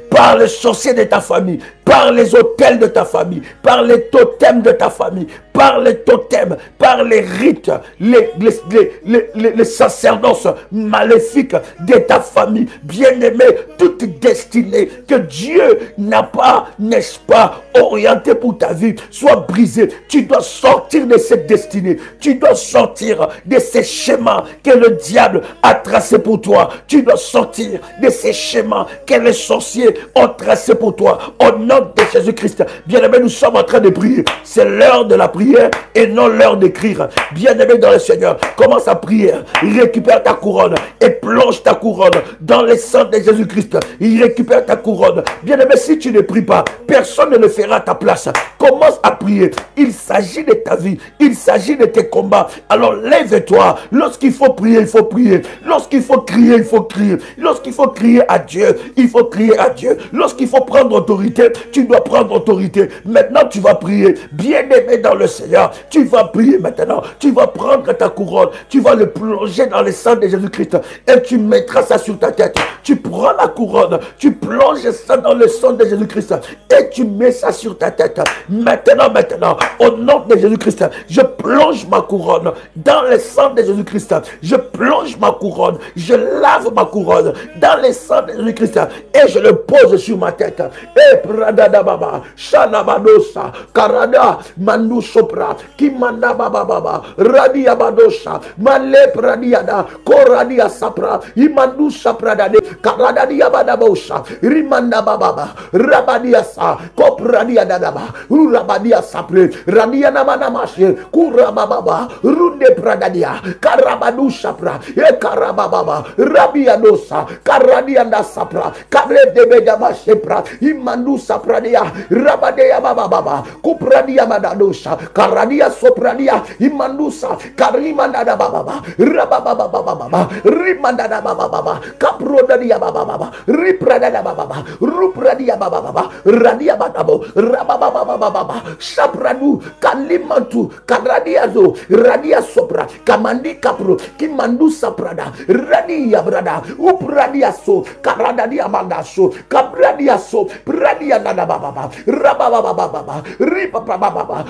par les sorciers de ta famille, par les autels de ta famille, par les totems de ta famille, par les totems, par les rites, les sacerdoces maléfiques de ta famille. Bien-aimé, toute destinée que Dieu n'a pas, n'est-ce pas, orientée pour ta vie, soit brisée. Tu dois sortir de cette destinée. Tu dois sortir de ces schémas que le diable a tracés pour toi. Tu dois sortir de ces schémas que les sorciers ont tracés pour toi. Au nom nom de Jésus-Christ. Bien-aimés, nous sommes en train de prier. C'est l'heure de la prière et non l'heure d'écrire. Bien-aimés dans le Seigneur, commence à prier. Récupère ta couronne et plonge ta couronne dans le sang de Jésus-Christ. Il récupère ta couronne. Bien-aimé, si tu ne pries pas, personne ne le fera à ta place. Commence à prier. Il s'agit de ta vie. Il s'agit de tes combats. Alors lève-toi. Lorsqu'il faut prier, il faut prier. Lorsqu'il faut crier, il faut crier. Lorsqu'il faut crier à Dieu, il faut crier à Dieu. Lorsqu'il faut prendre autorité, tu dois prendre autorité. Maintenant, tu vas prier. Bien-aimé dans le Seigneur, tu vas prier maintenant. Tu vas prendre ta couronne. Tu vas le plonger dans le sang de Jésus-Christ et tu mettras ça sur ta tête. Tu prends la couronne, tu plonges ça dans le sang de Jésus-Christ et tu mets ça sur ta tête. Maintenant, au nom de Jésus-Christ, je plonge ma couronne dans le sang de Jésus-Christ. Je plonge ma couronne, je lave ma couronne dans le sang de Jésus-Christ et je le pose sur ma tête. Et pradada baba, shana badosa, karada, mandu sopra, kimanda baba baba, radia badosha, male pradiada, koradia sapra, imandu sapradade, karada diabadabosha, rimanda baba, rabadia sa, kopradia dadaba, urabadia sapre, radia namanamashe, kurababa, runde pradadia, karabadu sapra, e karababa, rabia dosa, karadia da sapra, kare de bedama sepra, imandu sapradia, rabadea baba, kupradia madadosha, karadia sopradia, imandusa, karimanda da baba, rababa, rimanda da baba, kaprodadia baba, riprada da baba, rupradia baba, radia badabo, rababa, sapradu, kalimantu, karadiazo, radia sopra, kamandi kapro, kimandu saprada, radia brada, upradia so, karadadia mandaso, kabradia so, pradia nada baba, rababa, ripababa,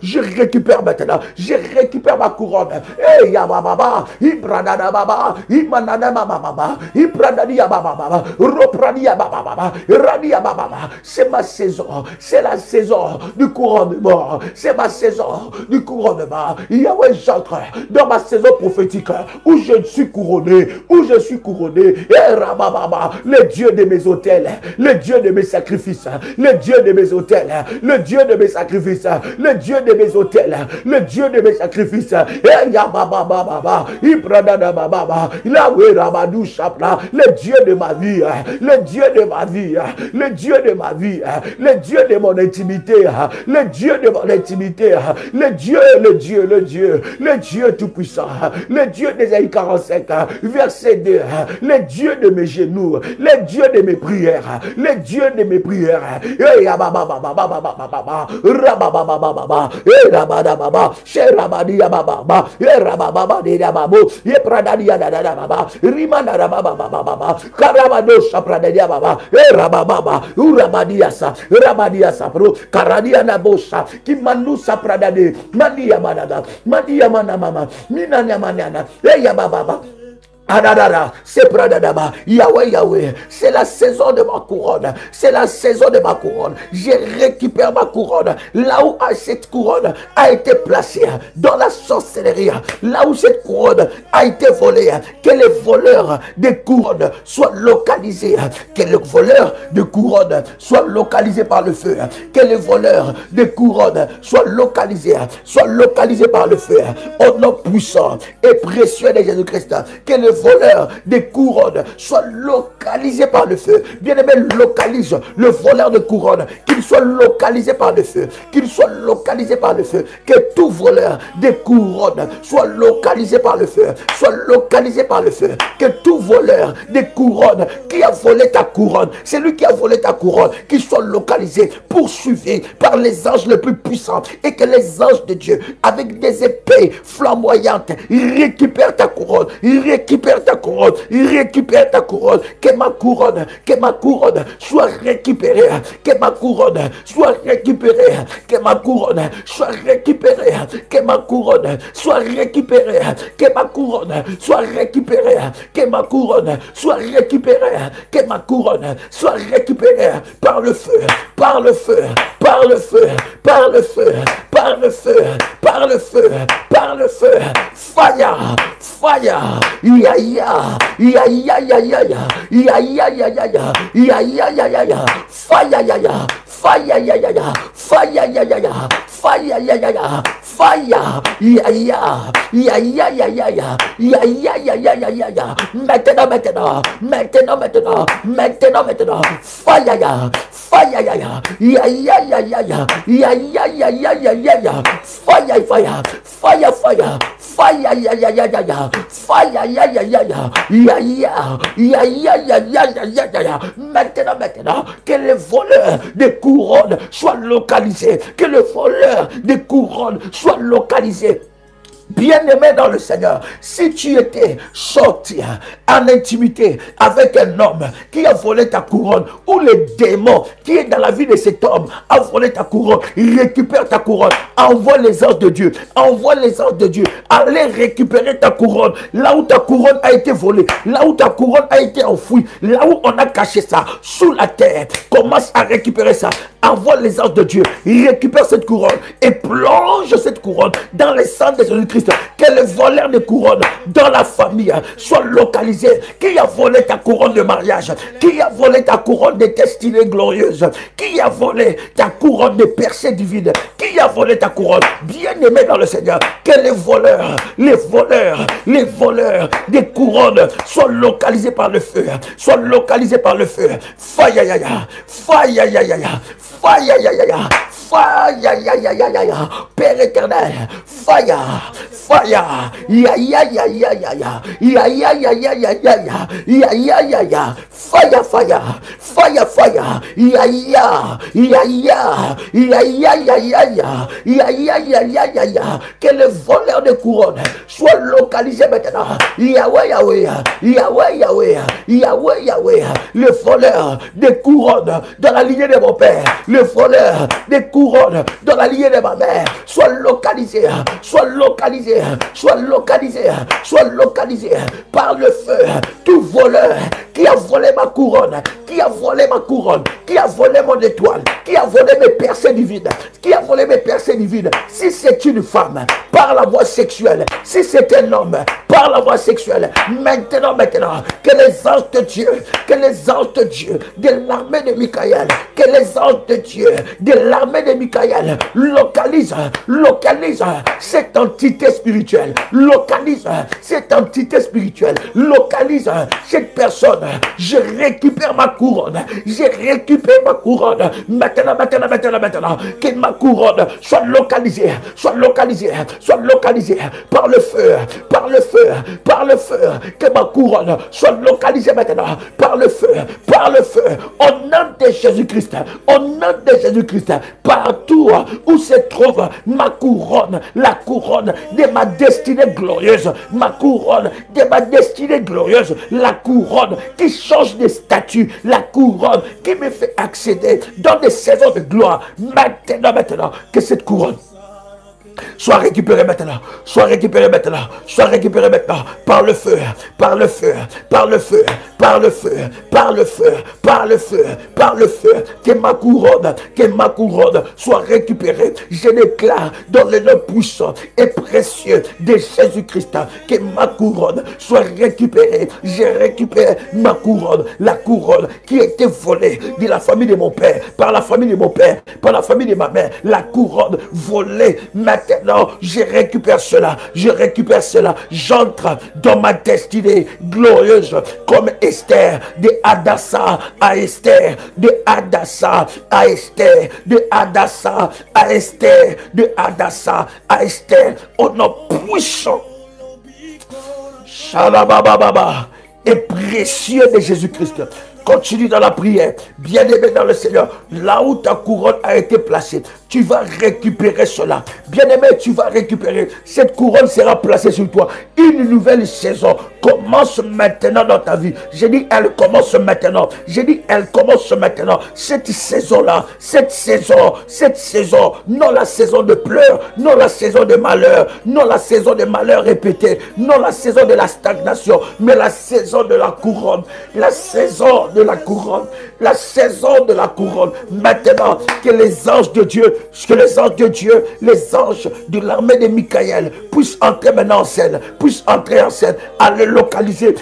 je récupère maintenant, je récupère ma couronne. Eh ya baba, ibrada baba, imanada baba, ibradadia baba, ropradia baba, radia baba. C'est ma saison, c'est la saison du couronnement, c'est ma saison du couronnement. Yahweh, j'entre dans ma saison prophétique où je suis couronné, Et rababa, le Dieu de mes autels, le Dieu de mes sacrifices, le Dieu de mes autels, le Dieu de mes sacrifices, le Dieu de mes autels, le Dieu de mes sacrifices. Et yababa, ibradada baba, Yahweh rabadou chapla, le Dieu de ma vie, le Dieu de ma vie, le Dieu de ma vie, le Dieu de mon intimité, le Dieu de mon intimité, le Dieu tout-puissant, le Dieu d'Ésaïe 45, verset 2, le Dieu de mes genoux, le Dieu de mes prières, le Dieu de mes prières. Et rababa, et rababa, chez rabadia baba, et rababa de rababo, et pradadia baba, rimana rababa, karabado sapradia baba, et rababa, urabadia sa pro, karadia nabosa, kimanu sapradade, mania manada, mania manamama, minanya manana, et yababa. Adadada, c'est Pradadaba, Yahweh, c'est la saison de ma couronne, c'est la saison de ma couronne. Je récupère ma couronne, là où cette couronne a été placée, dans la sorcellerie, là où cette couronne a été volée, que les voleurs de couronne soient localisés, que les voleurs de couronne soient localisés par le feu, que les voleurs de couronne soient localisés par le feu, au nom puissant et précieux de Jésus-Christ, que les voleurs des couronnes soit localisé par le feu. Bien-aimé, localise le voleur de couronne, qu'il soit localisé par le feu, qu'il soit localisé par le feu, que tout voleur des couronnes soit localisé par le feu, soit localisé par le feu, que tout voleur des couronnes qui a volé ta couronne, c'est lui qui a volé ta couronne, qu'il soit localisé, poursuivi par les anges les plus puissants, et que les anges de Dieu, avec des épées flamboyantes, ils récupèrent ta couronne, ils récupèrent ta couronne, il récupère ta couronne, que ma couronne soit récupérée, que ma couronne soit récupérée, que ma couronne soit récupérée, que ma couronne soit récupérée, que ma couronne soit récupérée, que ma couronne soit récupérée, que ma couronne soit récupérée par le feu, par le feu, par le feu, par le feu, par le feu, par par le feu, par le feu, fire, fire, ya ya, ya ya ya ya ya, ya ya ya ya ya, ya ya ya ya ya, fire ya ya, fire ya ya ya, fire ya ya ya, fire ya ya ya, fire, ya ya, ya ya ya ya ya, ya ya ya ya ya ya ya, maintenant, maintenant, maintenant, maintenant, maintenant, maintenant, fire ya, fire ya ya, ya ya ya ya ya, ya ya ya ya ya ya ya, fire, fire, fire, fire, fire ya ya ya ya ya, fire ya ya ya ya, ya ya, ya ya ya ya ya ya ya, maintenant, maintenant, que les voleurs des couronnes soient localisés, que le voleur des couronnes soit localisé. Bien-aimé dans le Seigneur, si tu étais sorti en intimité avec un homme qui a volé ta couronne, ou le démon qui est dans la vie de cet homme a volé ta couronne, récupère ta couronne, envoie les anges de Dieu, envoie les anges de Dieu, allez récupérer ta couronne, là où ta couronne a été volée, là où ta couronne a été enfouie, là où on a caché ça, sous la terre, commence à récupérer ça, envoie les anges de Dieu, récupère cette couronne et plonge cette couronne dans le sang de Jésus-Christ. Que le voleur de couronne dans la famille soit localisé. Qui a volé ta couronne de mariage? Qui a volé ta couronne de destinée glorieuse? Qui a volé ta couronne de percée divine? Qui a volé ta couronne? Bien-aimé dans le Seigneur, que les voleurs des couronnes soient localisés par le feu, soient localisés par le feu. Fire ya ya, fire ya ya ya, fire ya ya ya, fire ya ya ya ya ya, Père éternel, fire, fire, ya ya ya ya ya ya, ya ya ya ya ya ya ya, ya ya ya ya, fire, fire, fire, fire, ya ya, ya ya, ya ya ya ya ya, ya ya ya ya ya ya, que le voleur de couronne soit localisé maintenant. Yahweh, Yahweh, Yahweh, Yahweh, Yahweh, Yahweh, le voleur des couronnes dans la lignée de mon père, le voleur des couronnes dans la lignée de ma mère, soit localisé, soit localisé, soit localisé, soit localisé par le feu. Tout voleur qui a volé ma couronne, qui a volé ma couronne, qui a volé mon étoile, qui a volé mes percées divines, qui a volé mes percées divines, si c'est une femme, par la voie sexuelle, si c'est un homme, par la voie sexuelle, maintenant, que les anges de Dieu, que les anges de Dieu, de l'armée de Michaël, que les anges de Dieu, de l'armée de Michaël, localisent cette entité spirituelle, localise cette entité spirituelle, localise cette personne. Je récupère ma couronne, je récupère ma couronne, maintenant, que ma couronne soit localisée, soit localisée, soit localisée par le feu, par le feu, par le feu, que ma couronne soit localisée maintenant, par le feu, au nom de Jésus-Christ, au nom de Jésus-Christ, partout où se trouve ma couronne, la couronne de ma destinée glorieuse, ma couronne de ma destinée glorieuse, la couronne qui change de statut, la couronne qui me fait accéder dans des saisons de gloire, maintenant, que cette couronne soit récupéré maintenant, soit récupéré maintenant, soit récupéré maintenant, par le feu, par le feu, par le feu, par le feu, par le feu, par le feu, par le feu, que ma couronne soit récupérée. Je déclare dans le nom puissant et précieux de Jésus-Christ que ma couronne soit récupérée. Je récupère ma couronne, la couronne qui a été volée de la famille de mon père, par la famille de mon père, par la famille de ma mère, la couronne volée. Maintenant, je récupère cela, j'entre dans ma destinée glorieuse comme Esther, de Hadassa à Esther, de Hadassa à Esther, de Hadassa à Esther, de Hadassa à Esther, au nom puissant, Shalabababa, et précieux de Jésus-Christ. Continue dans la prière, bien-aimé dans le Seigneur, là où ta couronne a été placée, tu vas récupérer cela. Bien-aimé, tu vas récupérer. Cette couronne sera placée sur toi. Une nouvelle saison commence maintenant dans ta vie. J'ai dit, elle commence maintenant. J'ai dit, elle commence maintenant. Cette saison-là, cette saison, non la saison de pleurs, non la saison de malheur, non la saison de malheur répété, non la saison de la stagnation, mais la saison de la couronne. La saison de la couronne. La saison de la couronne. Maintenant, que les anges de Dieu, les anges de l'armée de Michael puissent entrer maintenant en scène, puissent entrer en scène, aller localiser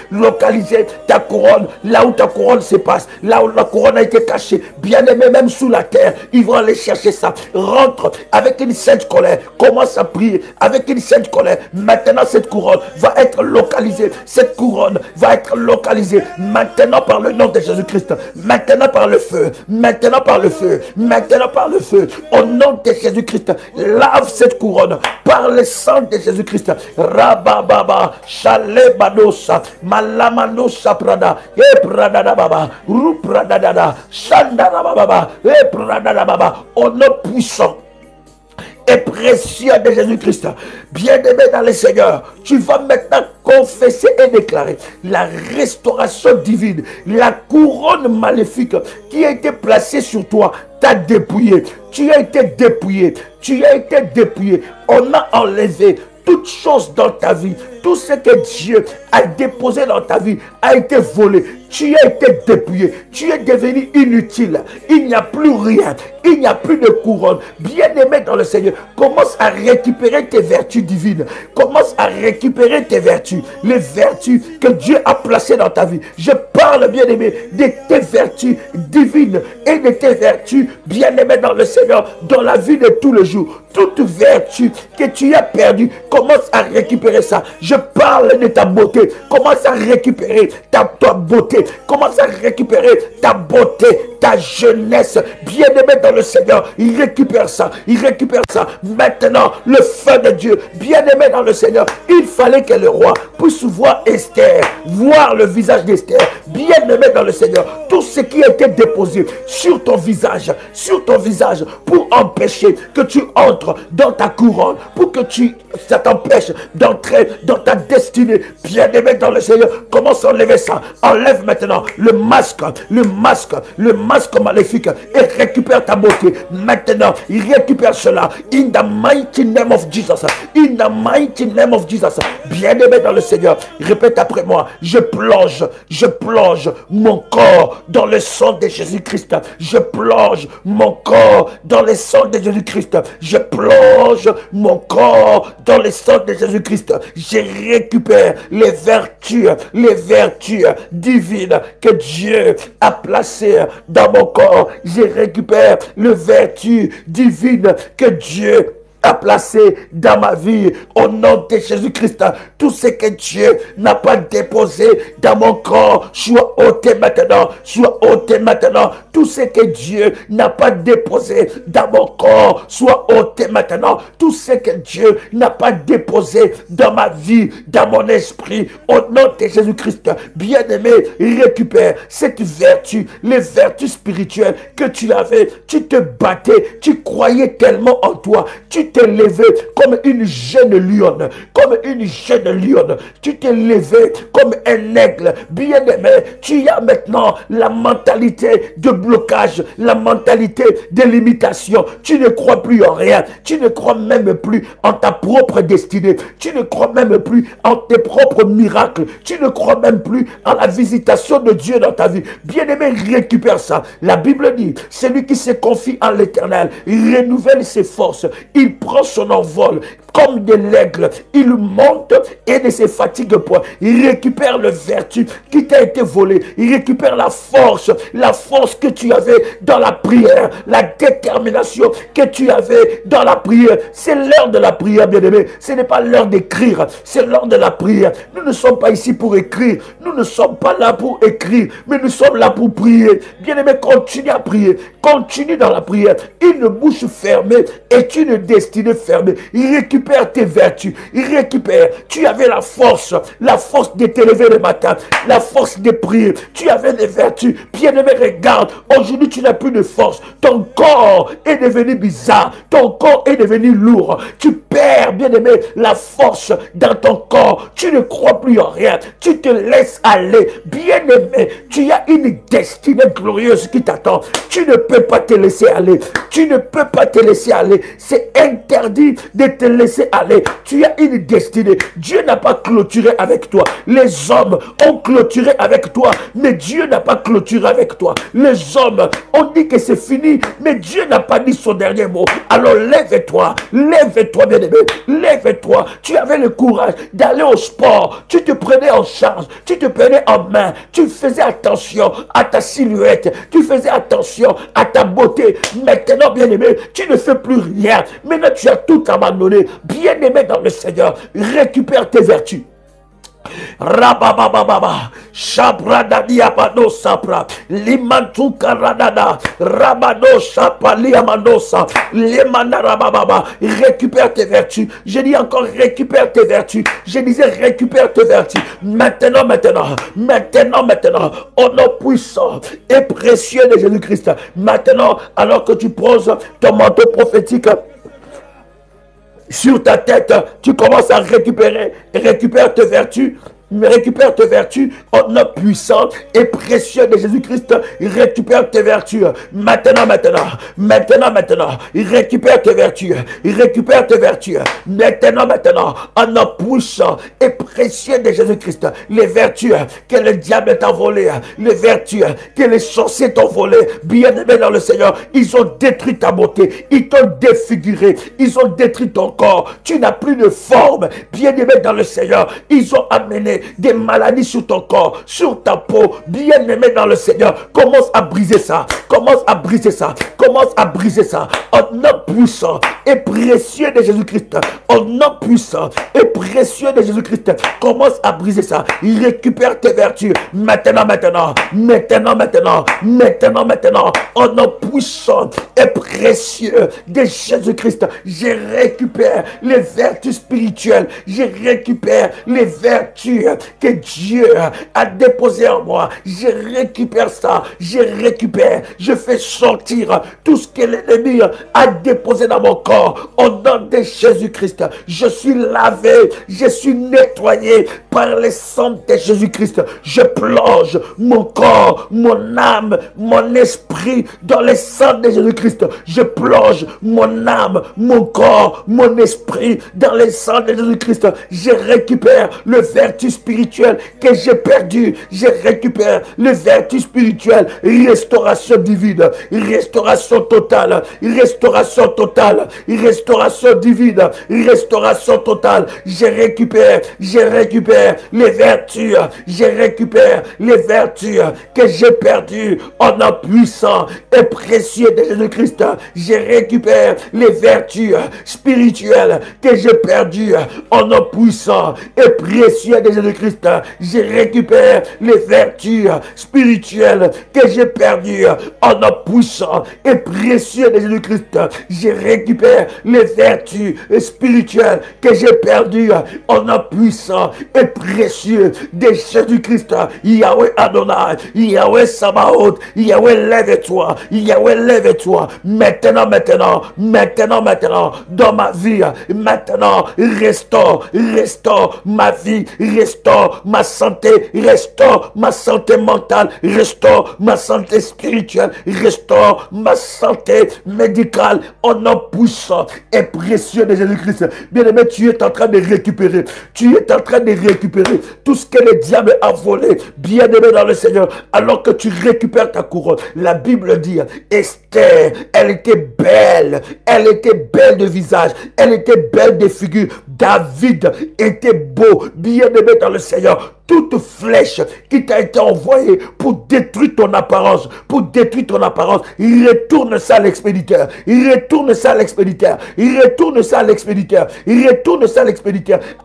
ta couronne, là où ta couronne se passe, là où la couronne a été cachée, bien aimé, même sous la terre, ils vont aller chercher ça. Rentre avec une sainte colère, commence à prier avec une sainte colère. Maintenant, cette couronne va être localisée, cette couronne va être localisée maintenant par le nom de Jésus-Christ, maintenant par le feu, maintenant par le feu, maintenant par le feu, au nom de Jésus-Christ. Lave cette couronne par le sang de Jésus-Christ. Rabababa, Chalebadosa, Malamanosa Prada, et Prada Baba, Ruprada Dada, Shandara Baba, et Prada Baba, au nom puissant et précieux de Jésus-Christ. Bien-aimé dans le Seigneur, tu vas maintenant confesser et déclarer la restauration divine. La couronne maléfique qui a été placée sur toi t'a dépouillé. Tu as été dépouillé. Tu as été dépouillé. On a enlevé toute chose dans ta vie. Tout ce que Dieu a déposé dans ta vie a été volé. Tu as été dépouillé. Tu es devenu inutile. Il n'y a plus rien. Il n'y a plus de couronne. Bien-aimé dans le Seigneur, commence à récupérer tes vertus divines. Commence à récupérer tes vertus. Les vertus que Dieu a placées dans ta vie. Je parle, bien-aimé, de tes vertus divines et de tes vertus, bien-aimé dans le Seigneur, dans la vie de tous les jours. Toute vertu que tu as perdue, commence à récupérer ça. Je parle de ta beauté. Commence à récupérer ta beauté. Commence à récupérer ta beauté, ta jeunesse. Bien-aimé dans le Seigneur, il récupère ça. Il récupère ça. Maintenant, le feu de Dieu. Bien-aimé dans le Seigneur, il fallait que le roi puisse voir Esther, voir le visage d'Esther. Bien-aimé dans le Seigneur, tout ce qui a été déposé sur ton visage, pour empêcher que tu entres dans ta couronne, pour que ça t'empêche d'entrer dans ta destinée. Bien-aimé dans le Seigneur, commence à enlever ça. Enlève maintenant le masque maléfique et récupère ta beauté. Maintenant, il récupère cela. In the mighty name of Jesus. In the mighty name of Jesus. Bien-aimé dans le Seigneur, répète après moi. Je plonge mon corps dans le sang de Jésus-Christ. Je plonge mon corps dans le sang de Jésus-Christ. Je plonge mon corps dans le sang de Jésus-Christ. Je récupère les vertus divines que Dieu a placées dans mon corps. Je récupère les vertus divines que Dieu a placé dans ma vie au nom de Jésus-Christ. Tout ce que Dieu n'a pas déposé dans mon corps soit ôté maintenant, tout ce que Dieu n'a pas déposé dans mon corps soit ôté maintenant, tout ce que Dieu n'a pas déposé dans ma vie, dans mon esprit, au nom de Jésus-Christ. Bien-aimé, récupère cette vertu, les vertus spirituelles que tu avais. Tu te battais, tu croyais tellement en toi, tu t'es levé comme une jeune lionne, tu t'es levé comme un aigle. Bien-aimé, tu as maintenant la mentalité de blocage, la mentalité de limitation. Tu ne crois plus en rien, tu ne crois même plus en ta propre destinée, tu ne crois même plus en tes propres miracles, tu ne crois même plus en la visitation de Dieu dans ta vie. Bien-aimé, récupère ça. La Bible dit, celui qui se confie en l'Éternel, il renouvelle ses forces, il prend son envol comme de l'aigle, il monte et ne se fatigue point. Il récupère le vertu qui t'a été volé, il récupère la force que tu avais dans la prière, la détermination que tu avais dans la prière. C'est l'heure de la prière, bien-aimé. Ce n'est pas l'heure d'écrire, c'est l'heure de la prière. Nous ne sommes pas ici pour écrire, nous ne sommes pas là pour écrire, mais nous sommes là pour prier. Bien-aimé, continue à prier, continue dans la prière. Une bouche fermée est une destinée fermée. Il récupère tes vertus, il récupère. Tu avais la force de t'élever le matin, la force de prier. Tu avais des vertus. Bien-aimé, regarde, aujourd'hui tu n'as plus de force. Ton corps est devenu bizarre, ton corps est devenu lourd. Tu perds perds, bien-aimé, la force dans ton corps. Tu ne crois plus en rien. Tu te laisses aller. Bien-aimé, tu as une destinée glorieuse qui t'attend. Tu ne peux pas te laisser aller. Tu ne peux pas te laisser aller. C'est interdit de te laisser aller. Tu as une destinée. Dieu n'a pas clôturé avec toi. Les hommes ont clôturé avec toi, mais Dieu n'a pas clôturé avec toi. Les hommes ont dit que c'est fini, mais Dieu n'a pas dit son dernier mot. Alors lève-toi, lève-toi, bien-aimé, lève-toi. Tu avais le courage d'aller au sport, tu te prenais en charge, tu te prenais en main, tu faisais attention à ta silhouette, tu faisais attention à ta beauté. Maintenant, bien-aimé, tu ne fais plus rien. Maintenant, tu as tout abandonné. Bien-aimé dans le Seigneur, récupère tes vertus. Rababababa, Shabrada diabano sapra, Limantu karadada, Rabado shapali amanosa, Lemana rabababa, récupère tes vertus. Je dis encore, récupère tes vertus. Je disais, récupère tes vertus. Maintenant, au nom puissant et précieux de Jésus-Christ. Maintenant, alors que tu poses ton manteau prophétique sur ta tête, tu commences à récupérer récupère tes vertus au nom puissant et précieux de Jésus-Christ. Récupère tes vertus maintenant, récupère tes vertus, maintenant, au nom puissant et précieux de Jésus-Christ. Les vertus que le diable t'a volées, les vertus que les sorciers t'ont volées, bien-aimé dans le Seigneur, ils ont détruit ta beauté, ils t'ont défiguré, ils ont détruit ton corps, tu n'as plus de forme, bien-aimé dans le Seigneur, ils ont amené des maladies sur ton corps, sur ta peau, bien-aimé dans le Seigneur, commence à briser ça, au nom puissant et précieux de Jésus-Christ, au nom puissant et précieux de Jésus-Christ, commence à briser ça, il récupère tes vertus, maintenant, au nom puissant et précieux de Jésus-Christ, je récupère les vertus spirituelles, je récupère les vertus que Dieu a déposées en moi, je récupère ça, je fais sortir tout ce que l'ennemi a déposé dans mon corps, au nom de Jésus-Christ, je suis lavé, je suis nettoyé par le sang de Jésus-Christ, je plonge mon corps, mon âme, mon esprit dans le sang de Jésus-Christ, je plonge mon âme, mon corps, mon esprit dans le sang de Jésus-Christ, je récupère le vertu spirituel que j'ai perdu, je récupère le vertu spirituel, restauration divine, restauration totale, divine, restauration totale, je récupère les vertus, que j'ai perdues en nom puissant et précieux de Jésus-Christ, je récupère les vertus spirituelles que j'ai perdues en nom puissant et précieux de Jésus-Christ, je récupère les vertus spirituelles que j'ai perdues en nom puissant et précieux de Jésus-Christ, je récupère les vertus spirituelles que j'ai perdues en nom puissant et précieux de Jésus-Christ. Yahweh Adonai, Yahweh Sabaoth, Yahweh lève-toi, maintenant, dans ma vie, maintenant, restaure ma vie, restaure ma santé, restaure ma santé mentale, restaure ma santé spirituelle, restaure ma santé médicale, au nom puissant et précieux de Jésus-Christ. Bien-aimé, tu es en train de récupérer tout ce que le diable a volé, bien-aimé dans le Seigneur, alors que tu récupères ta couronne. La Bible dit, Esther, elle était belle de visage, elle était belle de figure. David était beau, bien-aimé dans le Seigneur. Toute flèche qui t'a été envoyée pour détruire ton apparence, il retourne ça à l'expéditeur,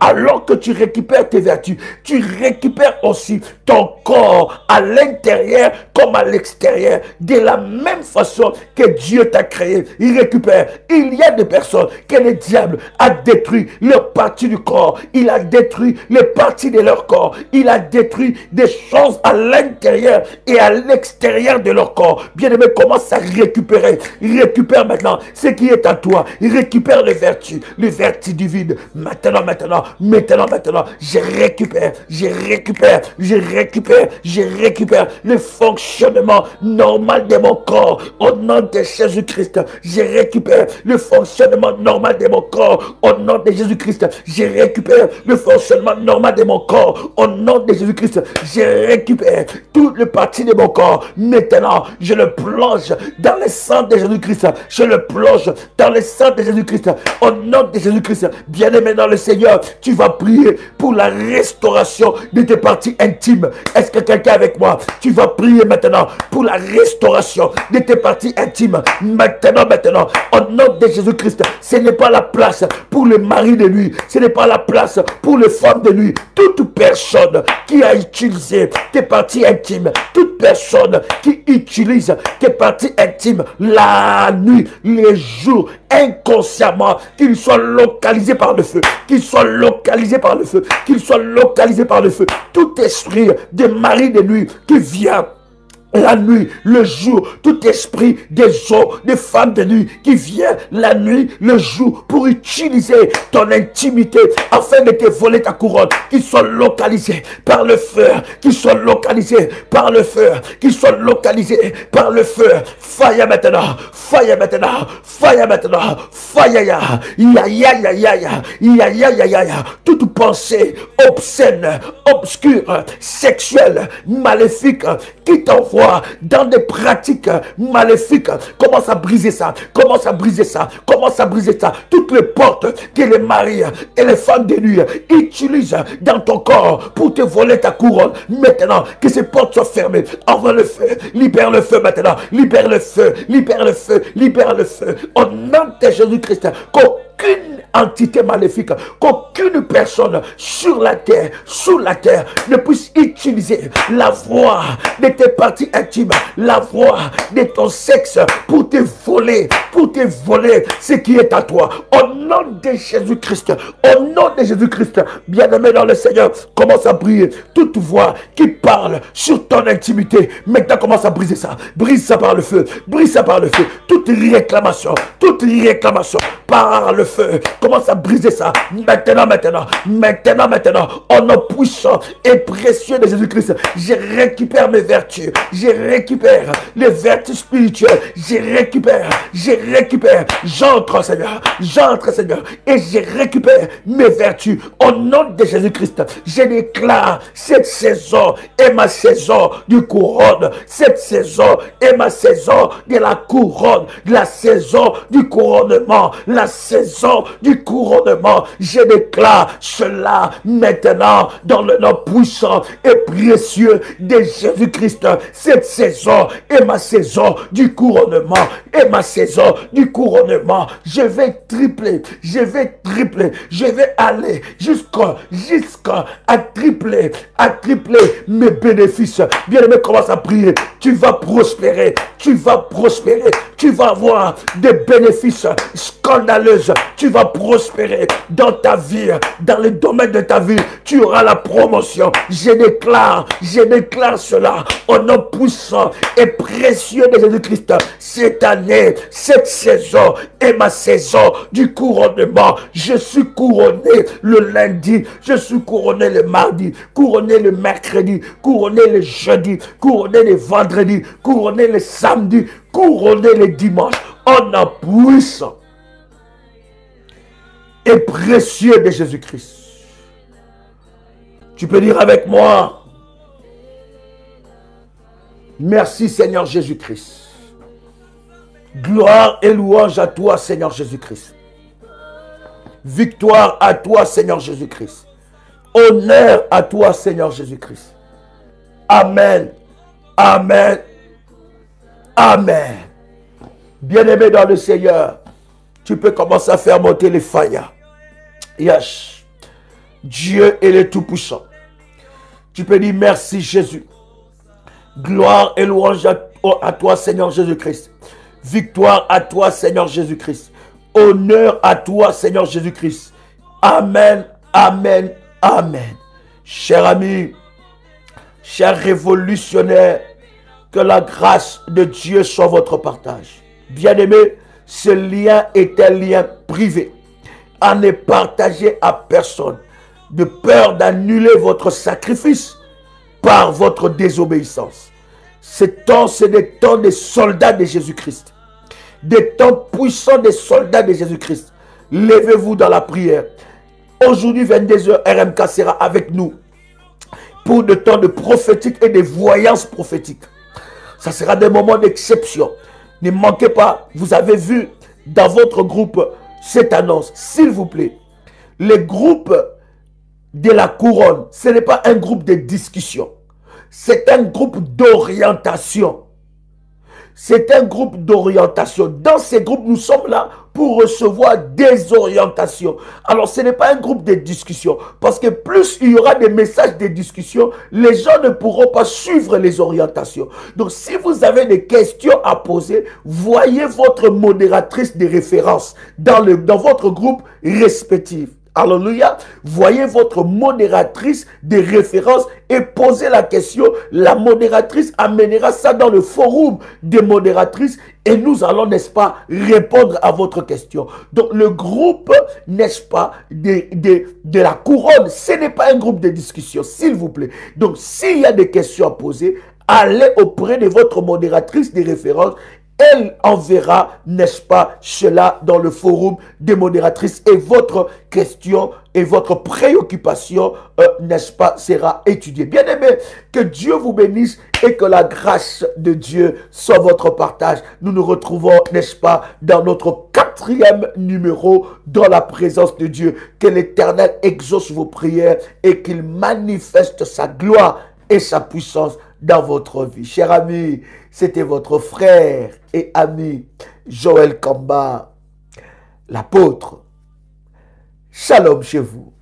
alors que tu récupères tes vertus, tu récupères aussi ton corps à l'intérieur comme à l'extérieur, de la même façon que Dieu t'a créé, il récupère. Il y a des personnes que le diable a détruit leur partie du corps, il a détruit les parties de leur corps, Il a détruit des choses à l'intérieur et à l'extérieur de leur corps. Bien-aimé, commence à récupérer. Récupère maintenant ce qui est à toi. Récupère les vertus divines. Maintenant, je récupère le fonctionnement normal de mon corps. Au nom de Jésus-Christ, je récupère le fonctionnement normal de mon corps. Au nom de Jésus-Christ, je récupère le fonctionnement normal de mon corps. Au nom de Jésus-Christ, je récupère toutes les parties de mon corps. Maintenant, je le plonge dans le sang de Jésus-Christ. Je le plonge dans le sang de Jésus-Christ. Au nom de Jésus-Christ, bien-aimé dans le Seigneur, tu vas prier pour la restauration de tes parties intimes. Est-ce que quelqu'un est avec moi? Tu vas prier maintenant pour la restauration de tes parties intimes. Maintenant, au nom de Jésus-Christ, ce n'est pas la place pour le mari de lui, ce n'est pas la place pour les femmes de lui. Toute personne qui a utilisé tes parties intimes, toute personne qui utilise tes parties intimes la nuit, les jours, inconsciemment, qu'il soit localisé par le feu, qu'il soit localisé par le feu, qu'il soit localisé par le feu. Tout esprit de mari de lui qui vient la nuit, le jour, tout esprit des hommes, des femmes de nuit qui vient la nuit, le jour pour utiliser ton intimité afin de te voler ta couronne, qu'il soit localisé par le feu, qu'il soit localisé par le feu, qu'il soit localisé par le feu. Fire maintenant, fire maintenant, fire maintenant, fire ya, toute pensée obscène, obscure, sexuelle, maléfique qui t'envoie dans des pratiques maléfiques, commence à briser ça, commence à briser ça, commence à briser ça. Toutes les portes que les maris et les femmes de nuit utilisent dans ton corps pour te voler ta couronne, maintenant que ces portes soient fermées. Envoie le feu, libère le feu maintenant, libère le feu, libère le feu, libère le feu. Au nom de Jésus-Christ, qu'aucune entité maléfique, qu'aucune personne sur la terre, sous la terre, ne puisse utiliser la voix de tes parties intimes, la voix de ton sexe pour te voler ce qui est à toi. Au nom de Jésus-Christ, au nom de Jésus-Christ, bien-aimé dans le Seigneur, commence à prier. Toute voix qui parle sur ton intimité, maintenant commence à briser ça. Brise ça par le feu, brise ça par le feu. Toute réclamation par le feu, commence à briser ça. Maintenant, au nom puissant et précieux de Jésus-Christ, je récupère mes vertus, je récupère les vertus spirituelles, je récupère, j'entre Seigneur, et je récupère mes vertus. Au nom de Jésus-Christ, je déclare cette saison est ma saison du couronne, cette saison est ma saison de la couronne, la saison du couronnement, la saison du couronnement. Je déclare cela maintenant dans le nom puissant et précieux de Jésus-Christ. Cette saison est ma saison du couronnement, et ma saison du couronnement. Je vais tripler, je vais aller jusqu'à tripler mes bénéfices. Bien-aimé, commence à prier. Tu vas prospérer, tu vas avoir des bénéfices scandaleux. Tu vas prospérer dans ta vie, dans le domaine de ta vie. Tu auras la promotion. Je déclare cela au nom puissant et précieux de Jésus-Christ. Cette année, cette saison est ma saison du couronnement. Je suis couronné le lundi, je suis couronné le mardi, couronné le mercredi, couronné le jeudi, couronné le vendredi, couronné le samedi, couronné le dimanche. Au nom puissant et précieux de Jésus-Christ. Tu peux dire avec moi: merci Seigneur Jésus-Christ. Gloire et louange à toi Seigneur Jésus-Christ. Victoire à toi Seigneur Jésus-Christ. Honneur à toi Seigneur Jésus-Christ. Amen. Amen. Amen. Bien-aimé dans le Seigneur, tu peux commencer à faire monter les failles. Yes. Dieu est le Tout-Puissant. Tu peux dire merci Jésus. Gloire et louange à toi Seigneur Jésus-Christ. Victoire à toi Seigneur Jésus-Christ. Honneur à toi Seigneur Jésus-Christ. Amen, amen, amen. Cher ami, Chers révolutionnaires, que la grâce de Dieu soit votre partage. Bien-aimés, ce lien est un lien privé. À ne partager à personne, de peur d'annuler votre sacrifice par votre désobéissance. C'est des temps des soldats de Jésus-Christ. Des temps puissants des soldats de Jésus-Christ. Levez-vous dans la prière. Aujourd'hui, 22h, RMK sera avec nous pour des temps de prophétique et de voyance prophétique. Ça sera des moments d'exception. Ne manquez pas, vous avez vu dans votre groupe cette annonce. S'il vous plaît, le groupe de la couronne, ce n'est pas un groupe de discussion. C'est un groupe d'orientation. C'est un groupe d'orientation. Dans ces groupes, nous sommes là pour recevoir des orientations. Alors, ce n'est pas un groupe de discussion. Parce que plus il y aura des messages de discussion, les gens ne pourront pas suivre les orientations. Donc, si vous avez des questions à poser, voyez votre modératrice de référence dans votre groupe respectif. Alléluia. Voyez votre modératrice de référence et posez la question. La modératrice amènera ça dans le forum des modératrices et nous allons, n'est-ce pas, répondre à votre question. Donc, le groupe, n'est-ce pas, de la couronne, ce n'est pas un groupe de discussion, s'il vous plaît. Donc, s'il y a des questions à poser, allez auprès de votre modératrice de référence. Elle enverra, n'est-ce pas, cela dans le forum des modératrices et votre question et votre préoccupation, n'est-ce pas, sera étudiée. Bien-aimés, que Dieu vous bénisse et que la grâce de Dieu soit votre partage. Nous nous retrouvons, n'est-ce pas, dans notre 4e numéro dans la présence de Dieu. Que l'Éternel exauce vos prières et qu'il manifeste sa gloire et sa puissance dans votre vie. Chers amis, c'était votre frère et ami Joël Kamba, l'apôtre. Shalom chez vous.